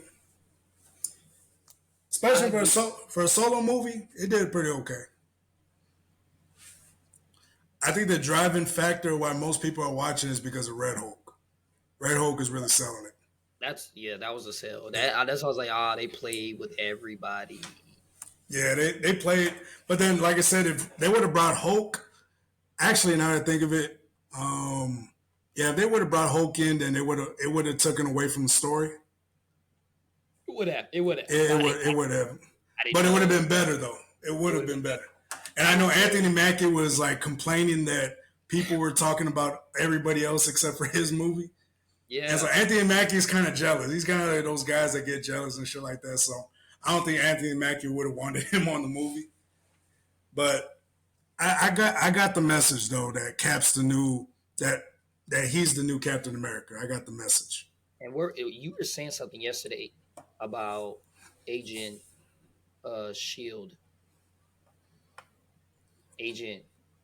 especially for a solo movie. It did pretty okay. I think the driving factor why most people are watching is because of Red Hulk. Red Hulk is really selling it. That was a sell. That's why I was like, they played with everybody. Yeah, they played, but then like I said, if they would have brought Hulk, actually now that I think of it, if they would have brought Hulk in, then it would have taken away from the story. It would have. It would have. It would have. But it would have been better though. It would have been better. And I know Anthony Mackie was like complaining that people were talking about everybody else except for his movie. Yeah. And so Anthony Mackie is kind of jealous. He's kind of like those guys that get jealous and shit like that. So I don't think Anthony Mackie would have wanted him on the movie. But I got the message though that Cap's the new that he's the new Captain America. I got the message. And you were saying something yesterday about Agent Shield.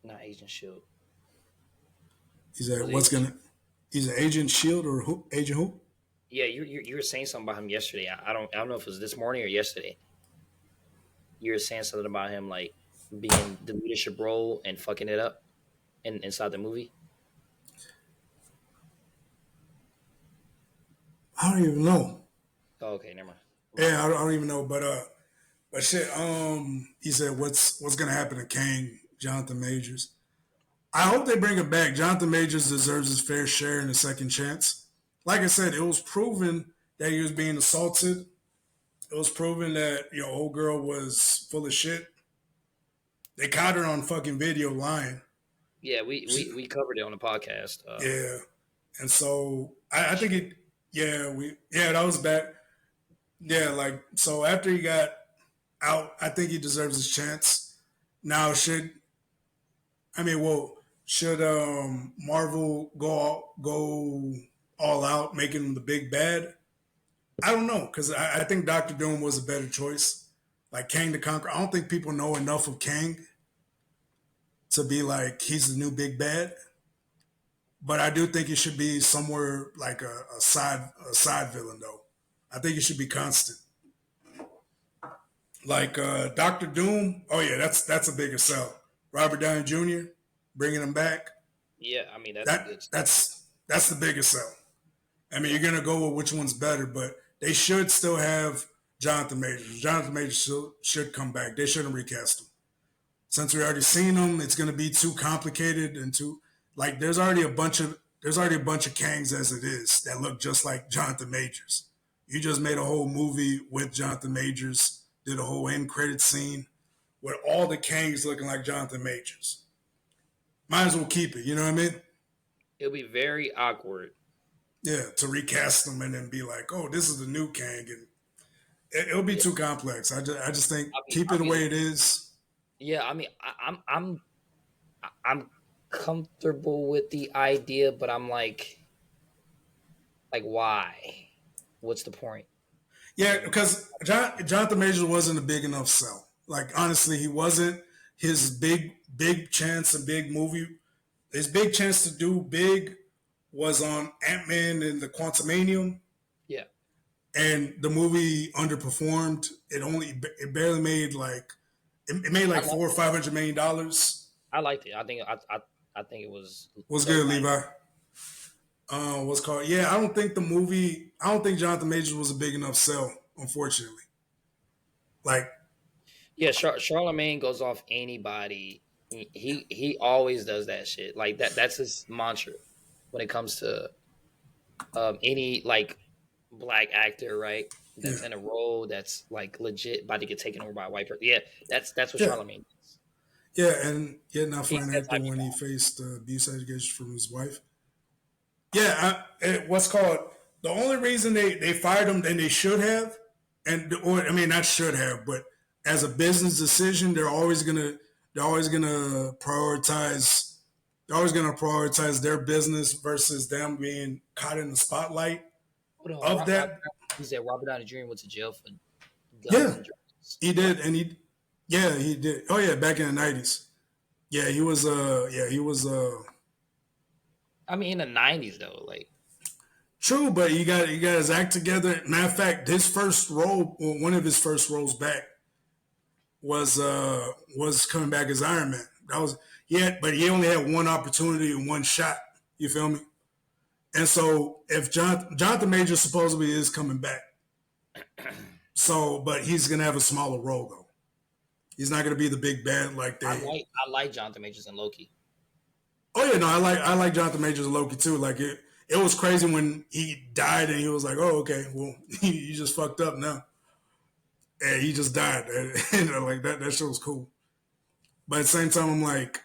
Not Agent Shield. He's an Agent Shield or who? Agent who? Yeah, you were saying something about him yesterday. I don't know if it was this morning or yesterday. You were saying something about him like being the leadership role and fucking it up inside the movie. I don't even know. Oh, okay, never mind. Yeah, I don't even know, but shit. He said, "What's gonna happen to Kang, Jonathan Majors?" I hope they bring him back. Jonathan Majors deserves his fair share in a second chance. Like I said, it was proven that he was being assaulted. It was proven that old girl was full of shit. They caught her on fucking video lying. Yeah, we covered it on the podcast. Yeah, and so I think it. Yeah, that was bad. Yeah, like so after he got out, I think he deserves his chance. Now should Marvel go all out, making him the big bad? I don't know, because I think Doctor Doom was a better choice. Like Kang the Conqueror, I don't think people know enough of Kang to be like he's the new big bad. But I do think he should be somewhere like a side villain though. I think he should be constant. Like Doctor Doom. Oh yeah, that's a bigger sell. Robert Downey Jr. bringing him back. Yeah, I mean that's the biggest sell. I mean, you're gonna go with which one's better, but they should still have Jonathan Majors. Jonathan Majors should come back. They shouldn't recast him. Since we already seen him, it's gonna be too complicated and too like. There's already a bunch of Kangs as it is that look just like Jonathan Majors. You just made a whole movie with Jonathan Majors, did a whole end credit scene with all the Kangs looking like Jonathan Majors. Might as well keep it. You know what I mean? It'll be very awkward. Yeah, to recast them and then be like, "Oh, this is the new Kang," and it'll be too complex. I just think keep it the way it is. Yeah, I mean, I'm comfortable with the idea, but I'm like, Like, why? What's the point? Yeah, because Jonathan Majors wasn't a big enough sell. Like honestly, he wasn't. His big chance, a big movie. His big chance to do big was on Ant-Man and the Quantumanium. Yeah. And the movie underperformed. It barely made like it made like $400-500 million. I liked it. I think it was. What's good, Levi? What's called? Yeah, I don't think Jonathan Majors was a big enough sell, unfortunately. Like, yeah, Charlemagne goes off anybody. He always does that shit. Like that's his mantra when it comes to any like black actor, right? That's in a role that's like legit about to get taken over by a white person. Yeah, that's what Charlemagne does. Yeah, and not for an actor when he faced abuse allegations from his wife. Yeah, what's called the only reason they fired him, and they should have, not should have, but as a business decision, they're always gonna prioritize their business versus them being caught in the spotlight of that. He said Robert Downey Jr. went to jail for guns and drugs. He did, and he did. Oh yeah, back in the 90s. Yeah, he was. I mean, in the 90s though, like. True, but he got his act together. Matter of fact, his first role, one of his first roles back, was coming back as Iron Man. That was but he only had one opportunity and one shot. You feel me? And so if Jonathan Majors supposedly is coming back, but he's gonna have a smaller role though. He's not gonna be the big bad like they. I like Jonathan Majors and Loki. Oh yeah, no, I like Jonathan Majors and Loki too. Like it was crazy when he died and he was like, "Oh, okay, well, you just fucked up now," and he just died. And like that show was cool. But at the same time, I'm like,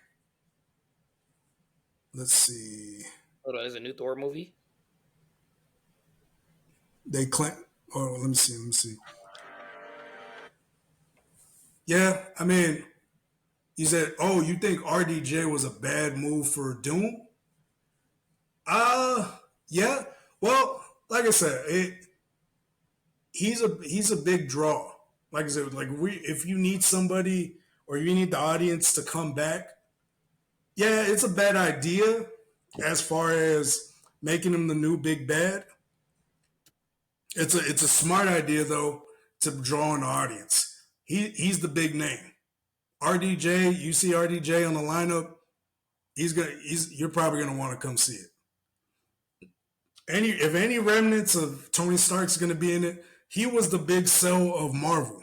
let's see. Hold on, there's a new Thor movie. They claim. Oh, let me see. Yeah, I mean, he said, "Oh, you think RDJ was a bad move for Doom?" Yeah. Well, like I said, he's a big draw. Like I said, like if you need somebody or you need the audience to come back, yeah, it's a bad idea as far as making him the new big bad. It's a smart idea though to draw an audience. He's the big name. RDJ, you see RDJ on the lineup, you're probably gonna want to come see it. If any remnants of Tony Stark's going to be in it, he was the big sell of Marvel.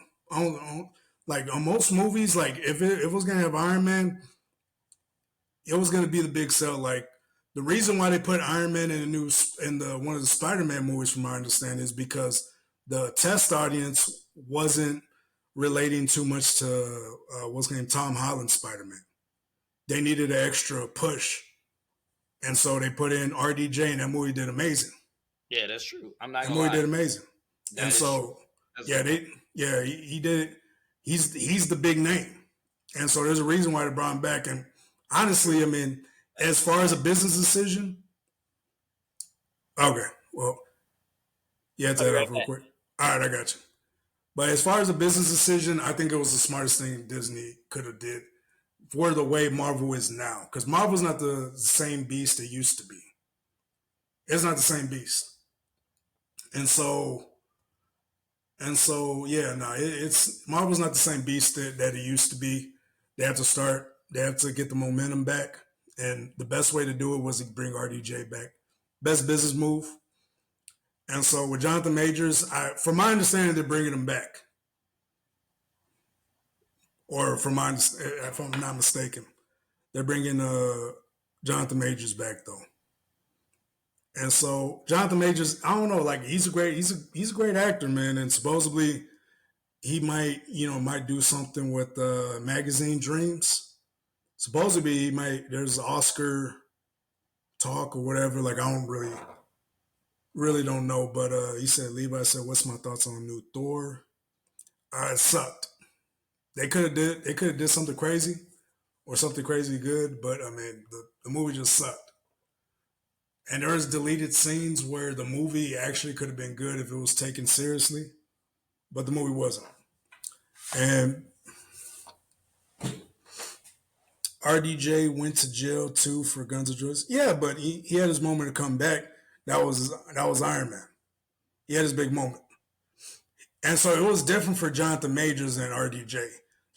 Like on most movies, like if it was going to have Iron Man, it was going to be the big sell. Like the reason why they put Iron Man in one of the Spider-Man movies, from my understanding, is because the test audience wasn't relating too much to Tom Holland's Spider-Man. They needed an extra push. And so they put in RDJ, and that movie did amazing. Yeah, that's true. I'm not. That movie did amazing. And so, he did. He's the big name, and so there's a reason why they brought him back. And honestly, I mean, as far as a business decision, okay, well, yeah, take that off real quick. All right, I got you. But as far as a business decision, I think it was the smartest thing Disney could have did. For the way Marvel is now. Because Marvel's not the same beast it used to be. It's not the same beast. And so it's Marvel's not the same beast that it used to be. They have to get the momentum back. And the best way to do it was to bring RDJ back. Best business move. And so with Jonathan Majors, from my understanding, they're bringing him back. Or if I'm not mistaken, they're bringing Jonathan Majors back though. And so Jonathan Majors, I don't know, like he's a great actor, man. And supposedly he might do something with Magazine Dreams. Supposedly there's Oscar talk or whatever. Like I don't really don't know. But Levi said, "What's my thoughts on new Thor?" It sucked. They could have did something crazy or something crazy good, but I mean the movie just sucked. And there's deleted scenes where the movie actually could have been good if it was taken seriously, but the movie wasn't. And RDJ went to jail too for guns and drugs. Yeah, but he had his moment to come back. That was Iron Man. He had his big moment. And so it was different for Jonathan Majors and RDJ.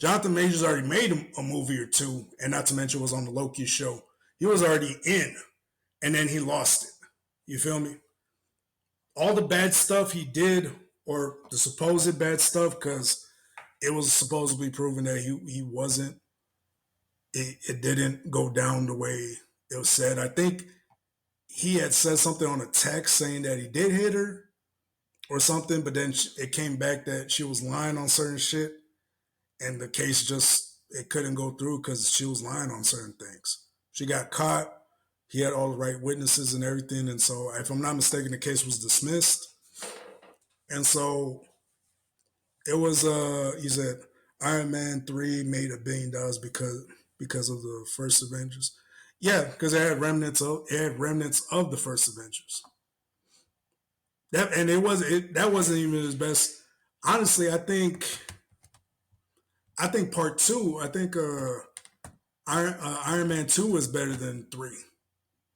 Jonathan Majors already made a movie or two, and not to mention was on the Loki show. He was already in, and then he lost it. You feel me? All the bad stuff he did, or the supposed bad stuff, because it was supposedly proven that he wasn't, it didn't go down the way it was said. I think he had said something on a text saying that he did hit her or something, but then it came back that she was lying on certain shit, and the case it couldn't go through because she was lying on certain things. She got caught. He had all the right witnesses and everything, and so if I'm not mistaken, the case was dismissed. And so it was, he said, Iron Man 3 made $1 billion because of the first Avengers. Yeah, because it had remnants of the first Avengers. That wasn't even his best. Honestly, I think part 2, Iron Man 2 was better than 3.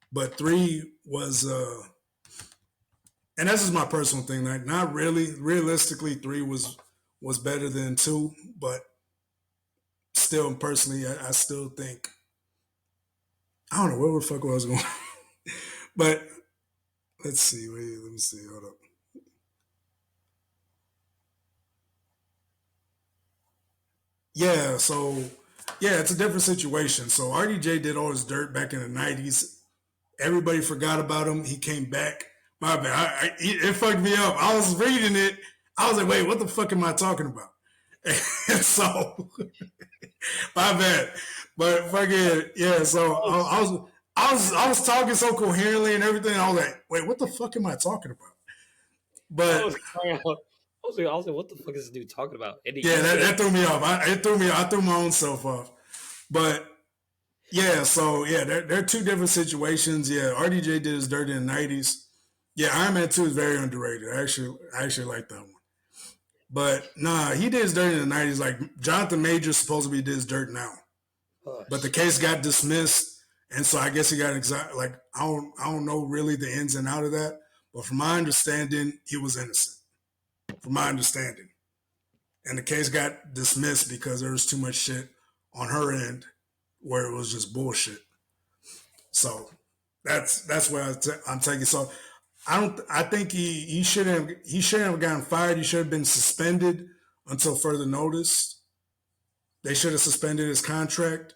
But 3 was and that's just my personal thing. Like, not really. Realistically, 3 was better than 2, but still, personally, I still think, I don't know where the fuck I was going. But let's see. Wait, let me see. Hold up. Yeah, so it's a different situation. So RDJ did all his dirt back in the 90s. Everybody forgot about him. He came back. My bad. It fucked me up. I was reading it. I was like, wait, what the fuck am I talking about? And so, my bad. But fucking, yeah, so I was talking so coherently and everything. I was like, wait, what the fuck am I talking about? But I was like, what the fuck is this dude talking about? Yeah, that threw me off. I threw my own self off. But yeah, so yeah, they're two different situations. Yeah, RDJ did his dirt in the 90s. Yeah, Iron Man 2 is very underrated. I actually like that one. But nah, he did his dirt in the 90s. Like, Jonathan Majors supposedly did his dirt now. But the case got dismissed, and so I guess he got like, I don't know really the ins and out of that. But from my understanding, he was innocent. From my understanding. And the case got dismissed because there was too much shit on her end where it was just bullshit. So that's where I'm taking. So I think he shouldn't have gotten fired. He should have been suspended until further notice. They should have suspended his contract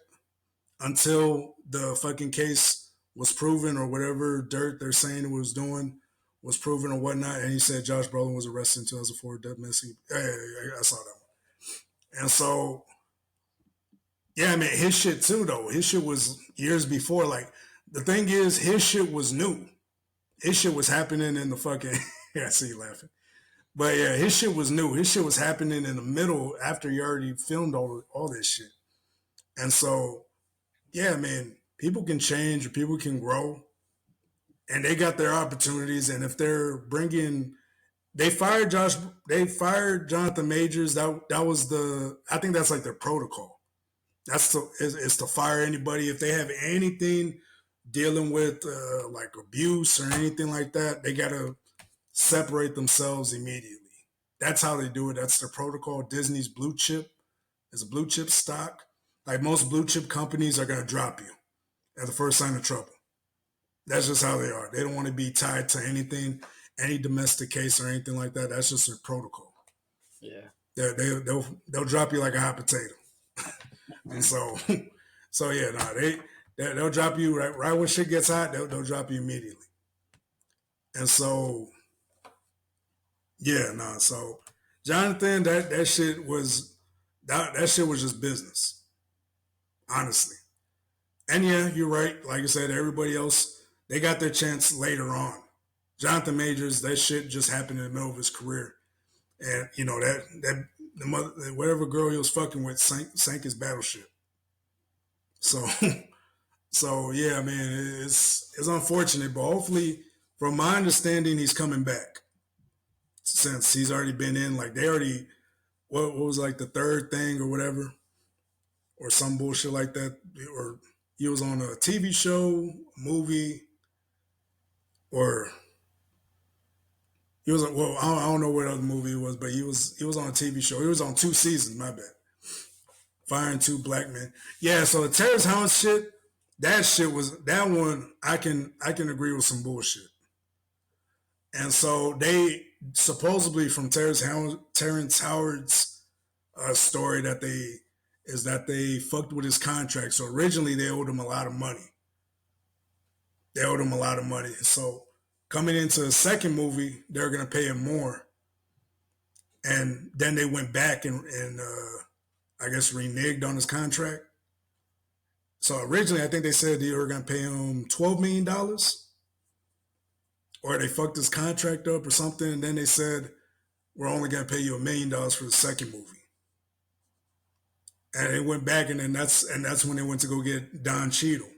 until the fucking case was proven, or whatever dirt they're saying it was doing was proven or whatnot. And he said Josh Brolin was arrested in 2004. Death Missy. I saw that one. And so, yeah, I mean, his shit too, though. His shit was years before. Like, the thing is, his shit was new. His shit was happening in the fucking, yeah, I see you laughing. But yeah, his shit was new. His shit was happening in the middle after he already filmed all this shit. And so, yeah, man, people can change or people can grow. And they got their opportunities. And if they're they fired Jonathan Majors. That was I think that's like their protocol. It's to fire anybody. If they have anything dealing with like abuse or anything like that, they got to separate themselves immediately. That's how they do it. That's their protocol. Disney's blue chip is a blue chip stock. Like, most blue chip companies are going to drop you at the first sign of trouble. That's just how they are. They don't want to be tied to anything, any domestic case or anything like that. That's just their protocol. Yeah. They'll drop you like a hot potato. And so yeah, they'll drop you right when shit gets hot. They'll drop you immediately. And so, yeah, so Jonathan, that shit was just business, honestly. And yeah, you're right. Like I said, everybody else, they got their chance later on. Jonathan Majors, that shit just happened in the middle of his career, and you know that the mother, whatever girl he was fucking with sank his battleship. So So yeah, I mean, it's unfortunate, but hopefully, from my understanding, he's coming back since he's already been in. Like they already, what was like the third thing or whatever, or some bullshit like that, or he was on a TV show, movie, or he was well, I don't know what other movie it was, but he was on a TV show. He was on 2 seasons. My bad. Firing 2 black men. Yeah, so the Terrence House shit, that shit was that one. I can agree with some bullshit. And so they supposedly from Terrence Howard's story that they fucked with his contract. So originally they owed him a lot of money. They owed him a lot of money. So coming into the second movie, they're gonna pay him more. And then they went back and I guess reneged on his contract. So originally, I think they said they were going to pay him $12 million, or they fucked his contract up or something. And then they said we're only going to pay you $1 million for the second movie. And they went back, and then that's when they went to go get Don Cheadle,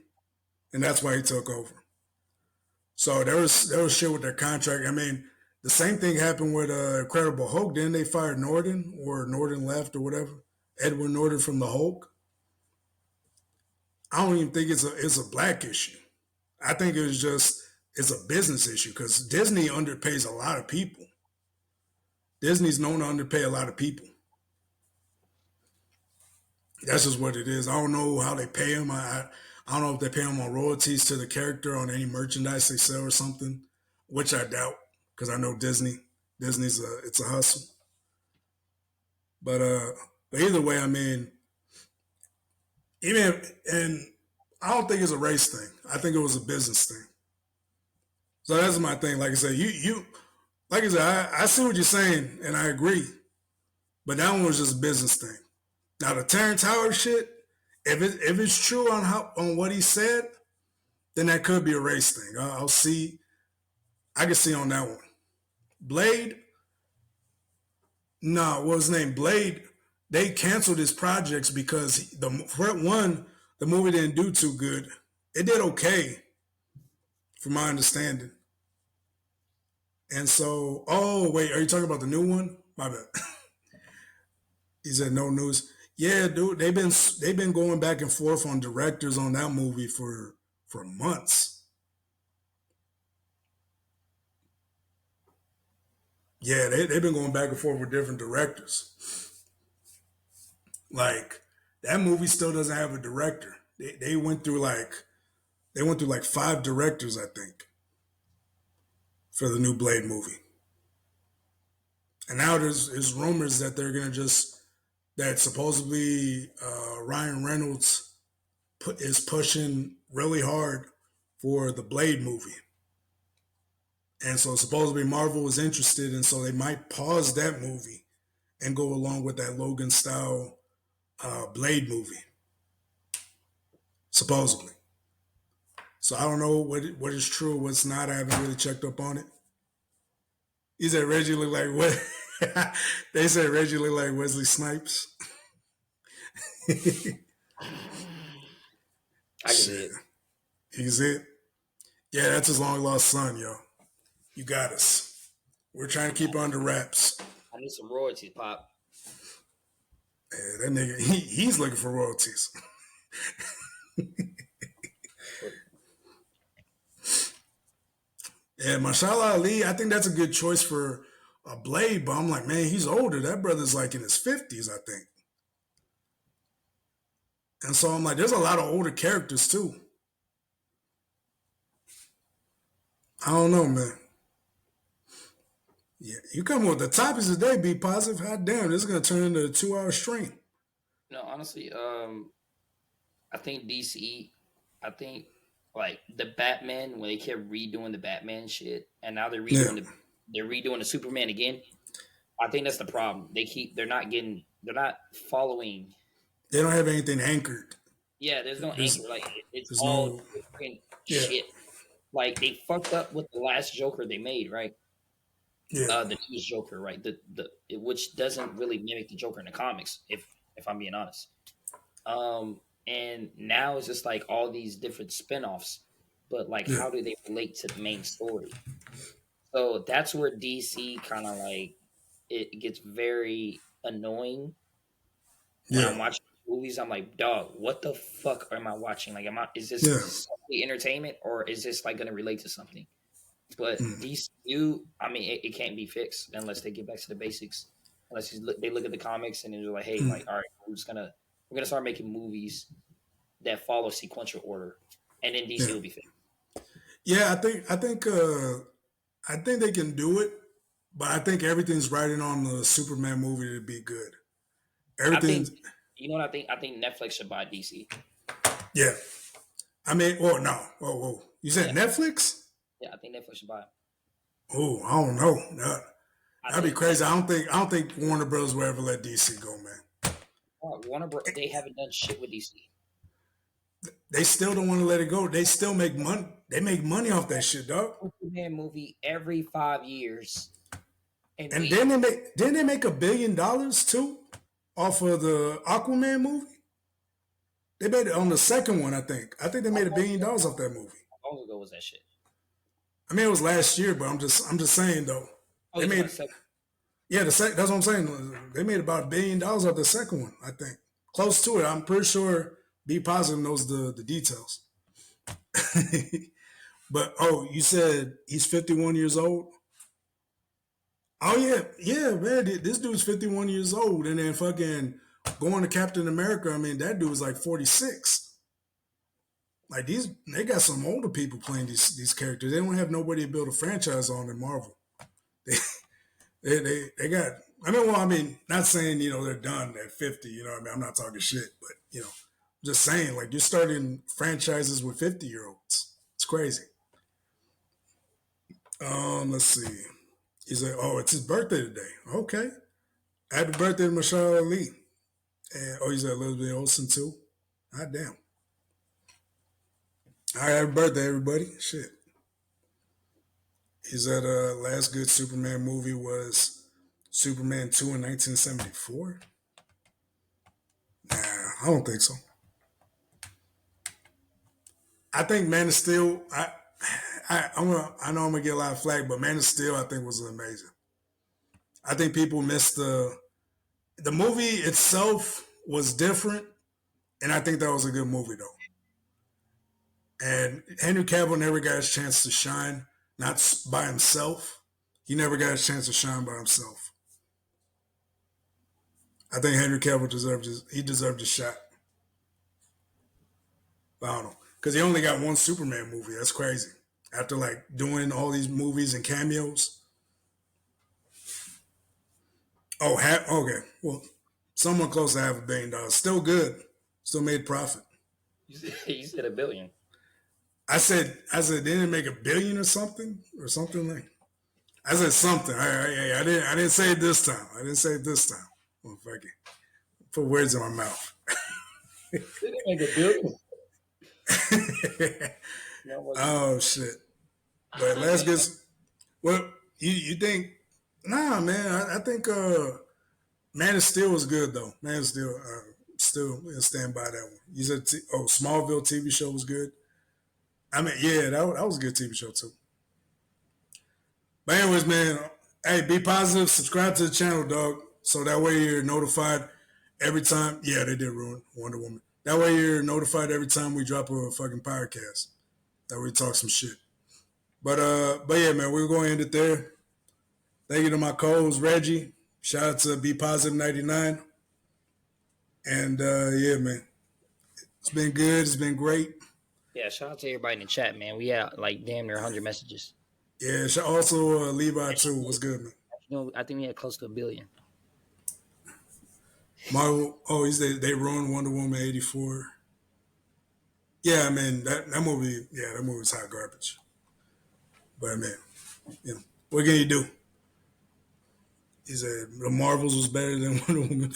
and that's why he took over. So there was shit with their contract. I mean, the same thing happened with Incredible Hulk. Then they fired Norton, or Norton left, or whatever. Edward Norton from the Hulk. I don't even think it's a black issue. I think it's a business issue because Disney underpays a lot of people. Disney's known to underpay a lot of people. That's just what it is. I don't know how they pay them. I don't know if they pay them on royalties to the character on any merchandise they sell or something, which I doubt because I know Disney's it's a hustle. But either way, I mean, and I don't think it's a race thing. I think it was a business thing. So that's my thing. Like I said, like I said, I see what you're saying, and I agree. But that one was just a business thing. Now the Terrence Howard shit, if it's true on what he said, then that could be a race thing. I'll see. I can see on that one. Blade, no, what was his name? Blade. They canceled his projects because the movie didn't do too good. It did okay, from my understanding. And so, oh wait, are you talking about the new one? My bad. He said no news. Yeah, dude, they've been going back and forth on directors on that movie for months. Yeah, they've been going back and forth with different directors. Like that movie still doesn't have a director. They went through like 5 directors, I think, for the new Blade movie. And now there's rumors that they're gonna that supposedly Ryan Reynolds is pushing really hard for the Blade movie. And so supposedly Marvel is interested, and so they might pause that movie and go along with that Logan style Blade movie. Supposedly. So I don't know what is true, what's not. I haven't really checked up on it. He said Reggie looked like what? They said Reggie looked like Wesley Snipes. I can see it. He's it. Yeah, that's his long lost son, yo. You got us. We're trying to keep it under wraps. I need some royalties, Pop. Yeah, that nigga, he's looking for royalties. Yeah, Mashallah Ali, I think that's a good choice for a Blade, but I'm like, man, he's older. That brother's like in his 50s, I think. And so I'm like, there's a lot of older characters too. I don't know, man. Yeah, you come with the topics today, be positive. God damn, this is gonna turn into a 2-hour stream. No, honestly, I think DC, I think like the Batman, when they kept redoing the Batman shit, and now they're redoing the Superman again. I think that's the problem. They're not following. They don't have anything anchored. Yeah, there's no anchor. Like it's all different shit. Like they fucked up with the last Joker they made, right? Yeah. The newest Joker, right? Which doesn't really mimic the Joker in the comics, if I'm being honest. and now it's just like all these different spin-offs, but like how do they relate to the main story? So that's where DC kind of like it gets very annoying when I'm watching movies. I'm like, dog, what the fuck am I watching? Like, is this solely entertainment or is this like going to relate to something? But DCU, I mean, it can't be fixed unless they get back to the basics. Unless they look at the comics and they're like, hey, like, all right, we're gonna start making movies that follow sequential order, and then DC will be fixed. Yeah, I think they can do it, but I think everything's riding on the Superman movie to be good. Everything. You know what I think? I think Netflix should buy DC. Yeah, I mean, no, whoa. You said Netflix? Yeah, I think Netflix should buy it. Oh, I don't know. That'd be crazy. I don't think Warner Bros. Will ever let DC go, man. Warner Bros. They haven't done shit with DC. They still don't want to let it go. They still make money. They make money off that shit, dog. Superman movie every 5 years. And didn't they make $1 billion too off of the Aquaman movie? They made it on the second one, I think. I think they made $1 billion off that movie. How long ago was that shit? I mean, it was last year, but I'm just saying though. They made that's what I'm saying. They made about $1 billion off the second one, I think. Close to it. I'm pretty sure Be Positive knows the details. But you said he's 51 years old? Oh yeah, man. This dude's 51 years old, and then fucking going to Captain America. I mean, that dude was like 46. Like they got some older people playing these characters. They don't have nobody to build a franchise on in Marvel. They got. I mean, not saying they're done at 50. You know what I mean? I'm not talking shit, but just saying like you're starting franchises with 50-year-olds. It's crazy. Let's see. He's like, it's his birthday today. Okay. Happy birthday to Mahershala Ali. And he's at Elizabeth Olsen too. God damn. All right, happy birthday, everybody. Shit. He said last good Superman movie was Superman 2 in 1974. Nah, I don't think so. I think Man of Steel, I know I'm gonna get a lot of flack, but Man of Steel I think was amazing. I think people missed the movie itself was different, and I think that was a good movie though. And Henry Cavill never got his chance to shine, not by himself. He never got his chance to shine by himself. I think Henry Cavill deserved a shot. But I don't know. Because he only got one Superman movie. That's crazy. After like doing all these movies and cameos. Okay. Well, someone close to $500 million. Still good. Still made profit. You said $1 billion. I said, didn't it make $1 billion or something like? I said something. I didn't say it this time. Well, fuck it. Put words in my mouth. Didn't make $1 billion. Oh shit! But let's get. Well, you think? Nah, man. I think Man of Steel was good though. Man of Steel, still stand by that one. You said Smallville TV show was good. I mean, yeah, that was a good TV show too. But anyways, man, hey, be positive. Subscribe to the channel, dog, so that way you're notified every time. Yeah, they did ruin Wonder Woman. That way you're notified every time we drop a fucking podcast. That way we talk some shit. But yeah, man, we're going to end it there. Thank you to my co-host, Reggie. Shout out to Be Positive 99. And yeah, man, it's been good. It's been great. Yeah, shout out to everybody in the chat, man. We had like damn near 100 messages. Yeah, also Levi too. What's good, man? I think we had close to 1 billion. Marvel, he said they ruined Wonder Woman 84. Yeah, I mean that movie. Yeah, that movie's hot garbage. But man, what can you do? He said the Marvels was better than Wonder Woman.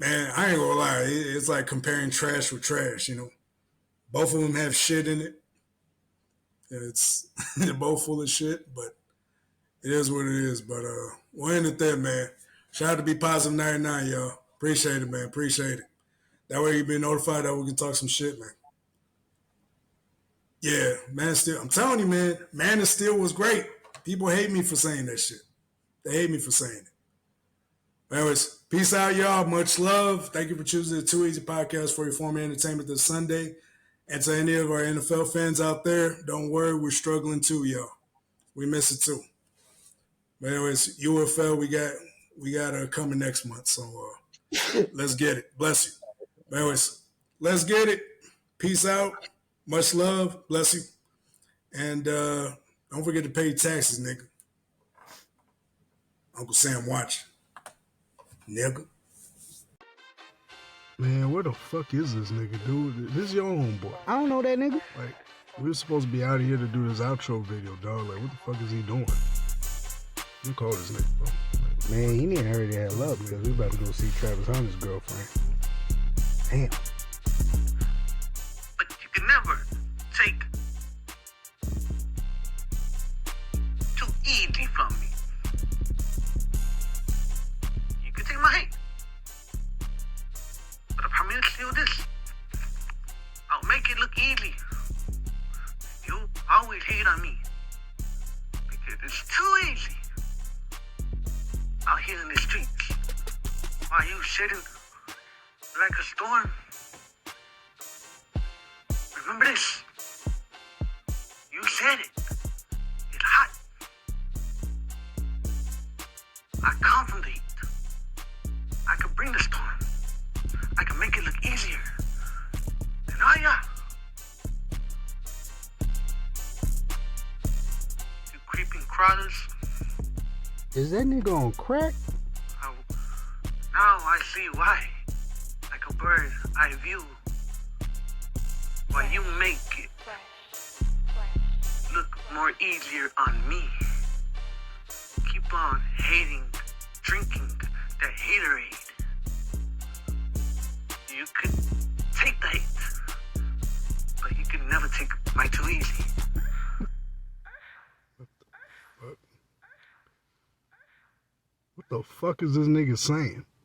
Man, I ain't gonna lie. It's like comparing trash with trash. Both of them have shit in it. They're both full of shit, but it is what it is. But we'll end it there, man. Shout out to Be Positive 99, y'all. Appreciate it, man. Appreciate it. That way you be notified that we can talk some shit, man. Yeah, Man of Steel. I'm telling you, man, Man of Steel was great. People hate me for saying that shit. They hate me for saying it. But anyways, peace out, y'all. Much love. Thank you for choosing the Too Easy Podcast for your form of entertainment this Sunday. And to any of our NFL fans out there, don't worry, we're struggling too, y'all. We miss it too. But anyways, UFL, we got coming next month. So let's get it. Bless you. But anyways, let's get it. Peace out. Much love. Bless you. And don't forget to pay your taxes, nigga. Uncle Sam watching. Nigga. Man, where the fuck is this nigga, dude? This is your homeboy. I don't know that nigga. Like, we were supposed to be out of here to do this outro video, dog. Like, what the fuck is he doing? You call this nigga, bro. Like, man, he need to hurry the hell up because we about to go see Travis Hunter's girlfriend. Damn. But you can never take too easy from me. You can take my hate. But I promise you this. I'll make it look easy. You always hate on me. Because it's too easy. Out here in the streets. While you sitting like a storm. Remember this. You said it. It's hot. I come from the heat. I can bring the storm. I can make it look easier. And yeah. You creeping crawlers. Is that nigga on crack? Now I see why. Like a bird, I view. While you make it look more easier on me. Keep on hating, drinking that haterade. You could take the hate, but you could never take my too easy. What the fuck is this nigga saying?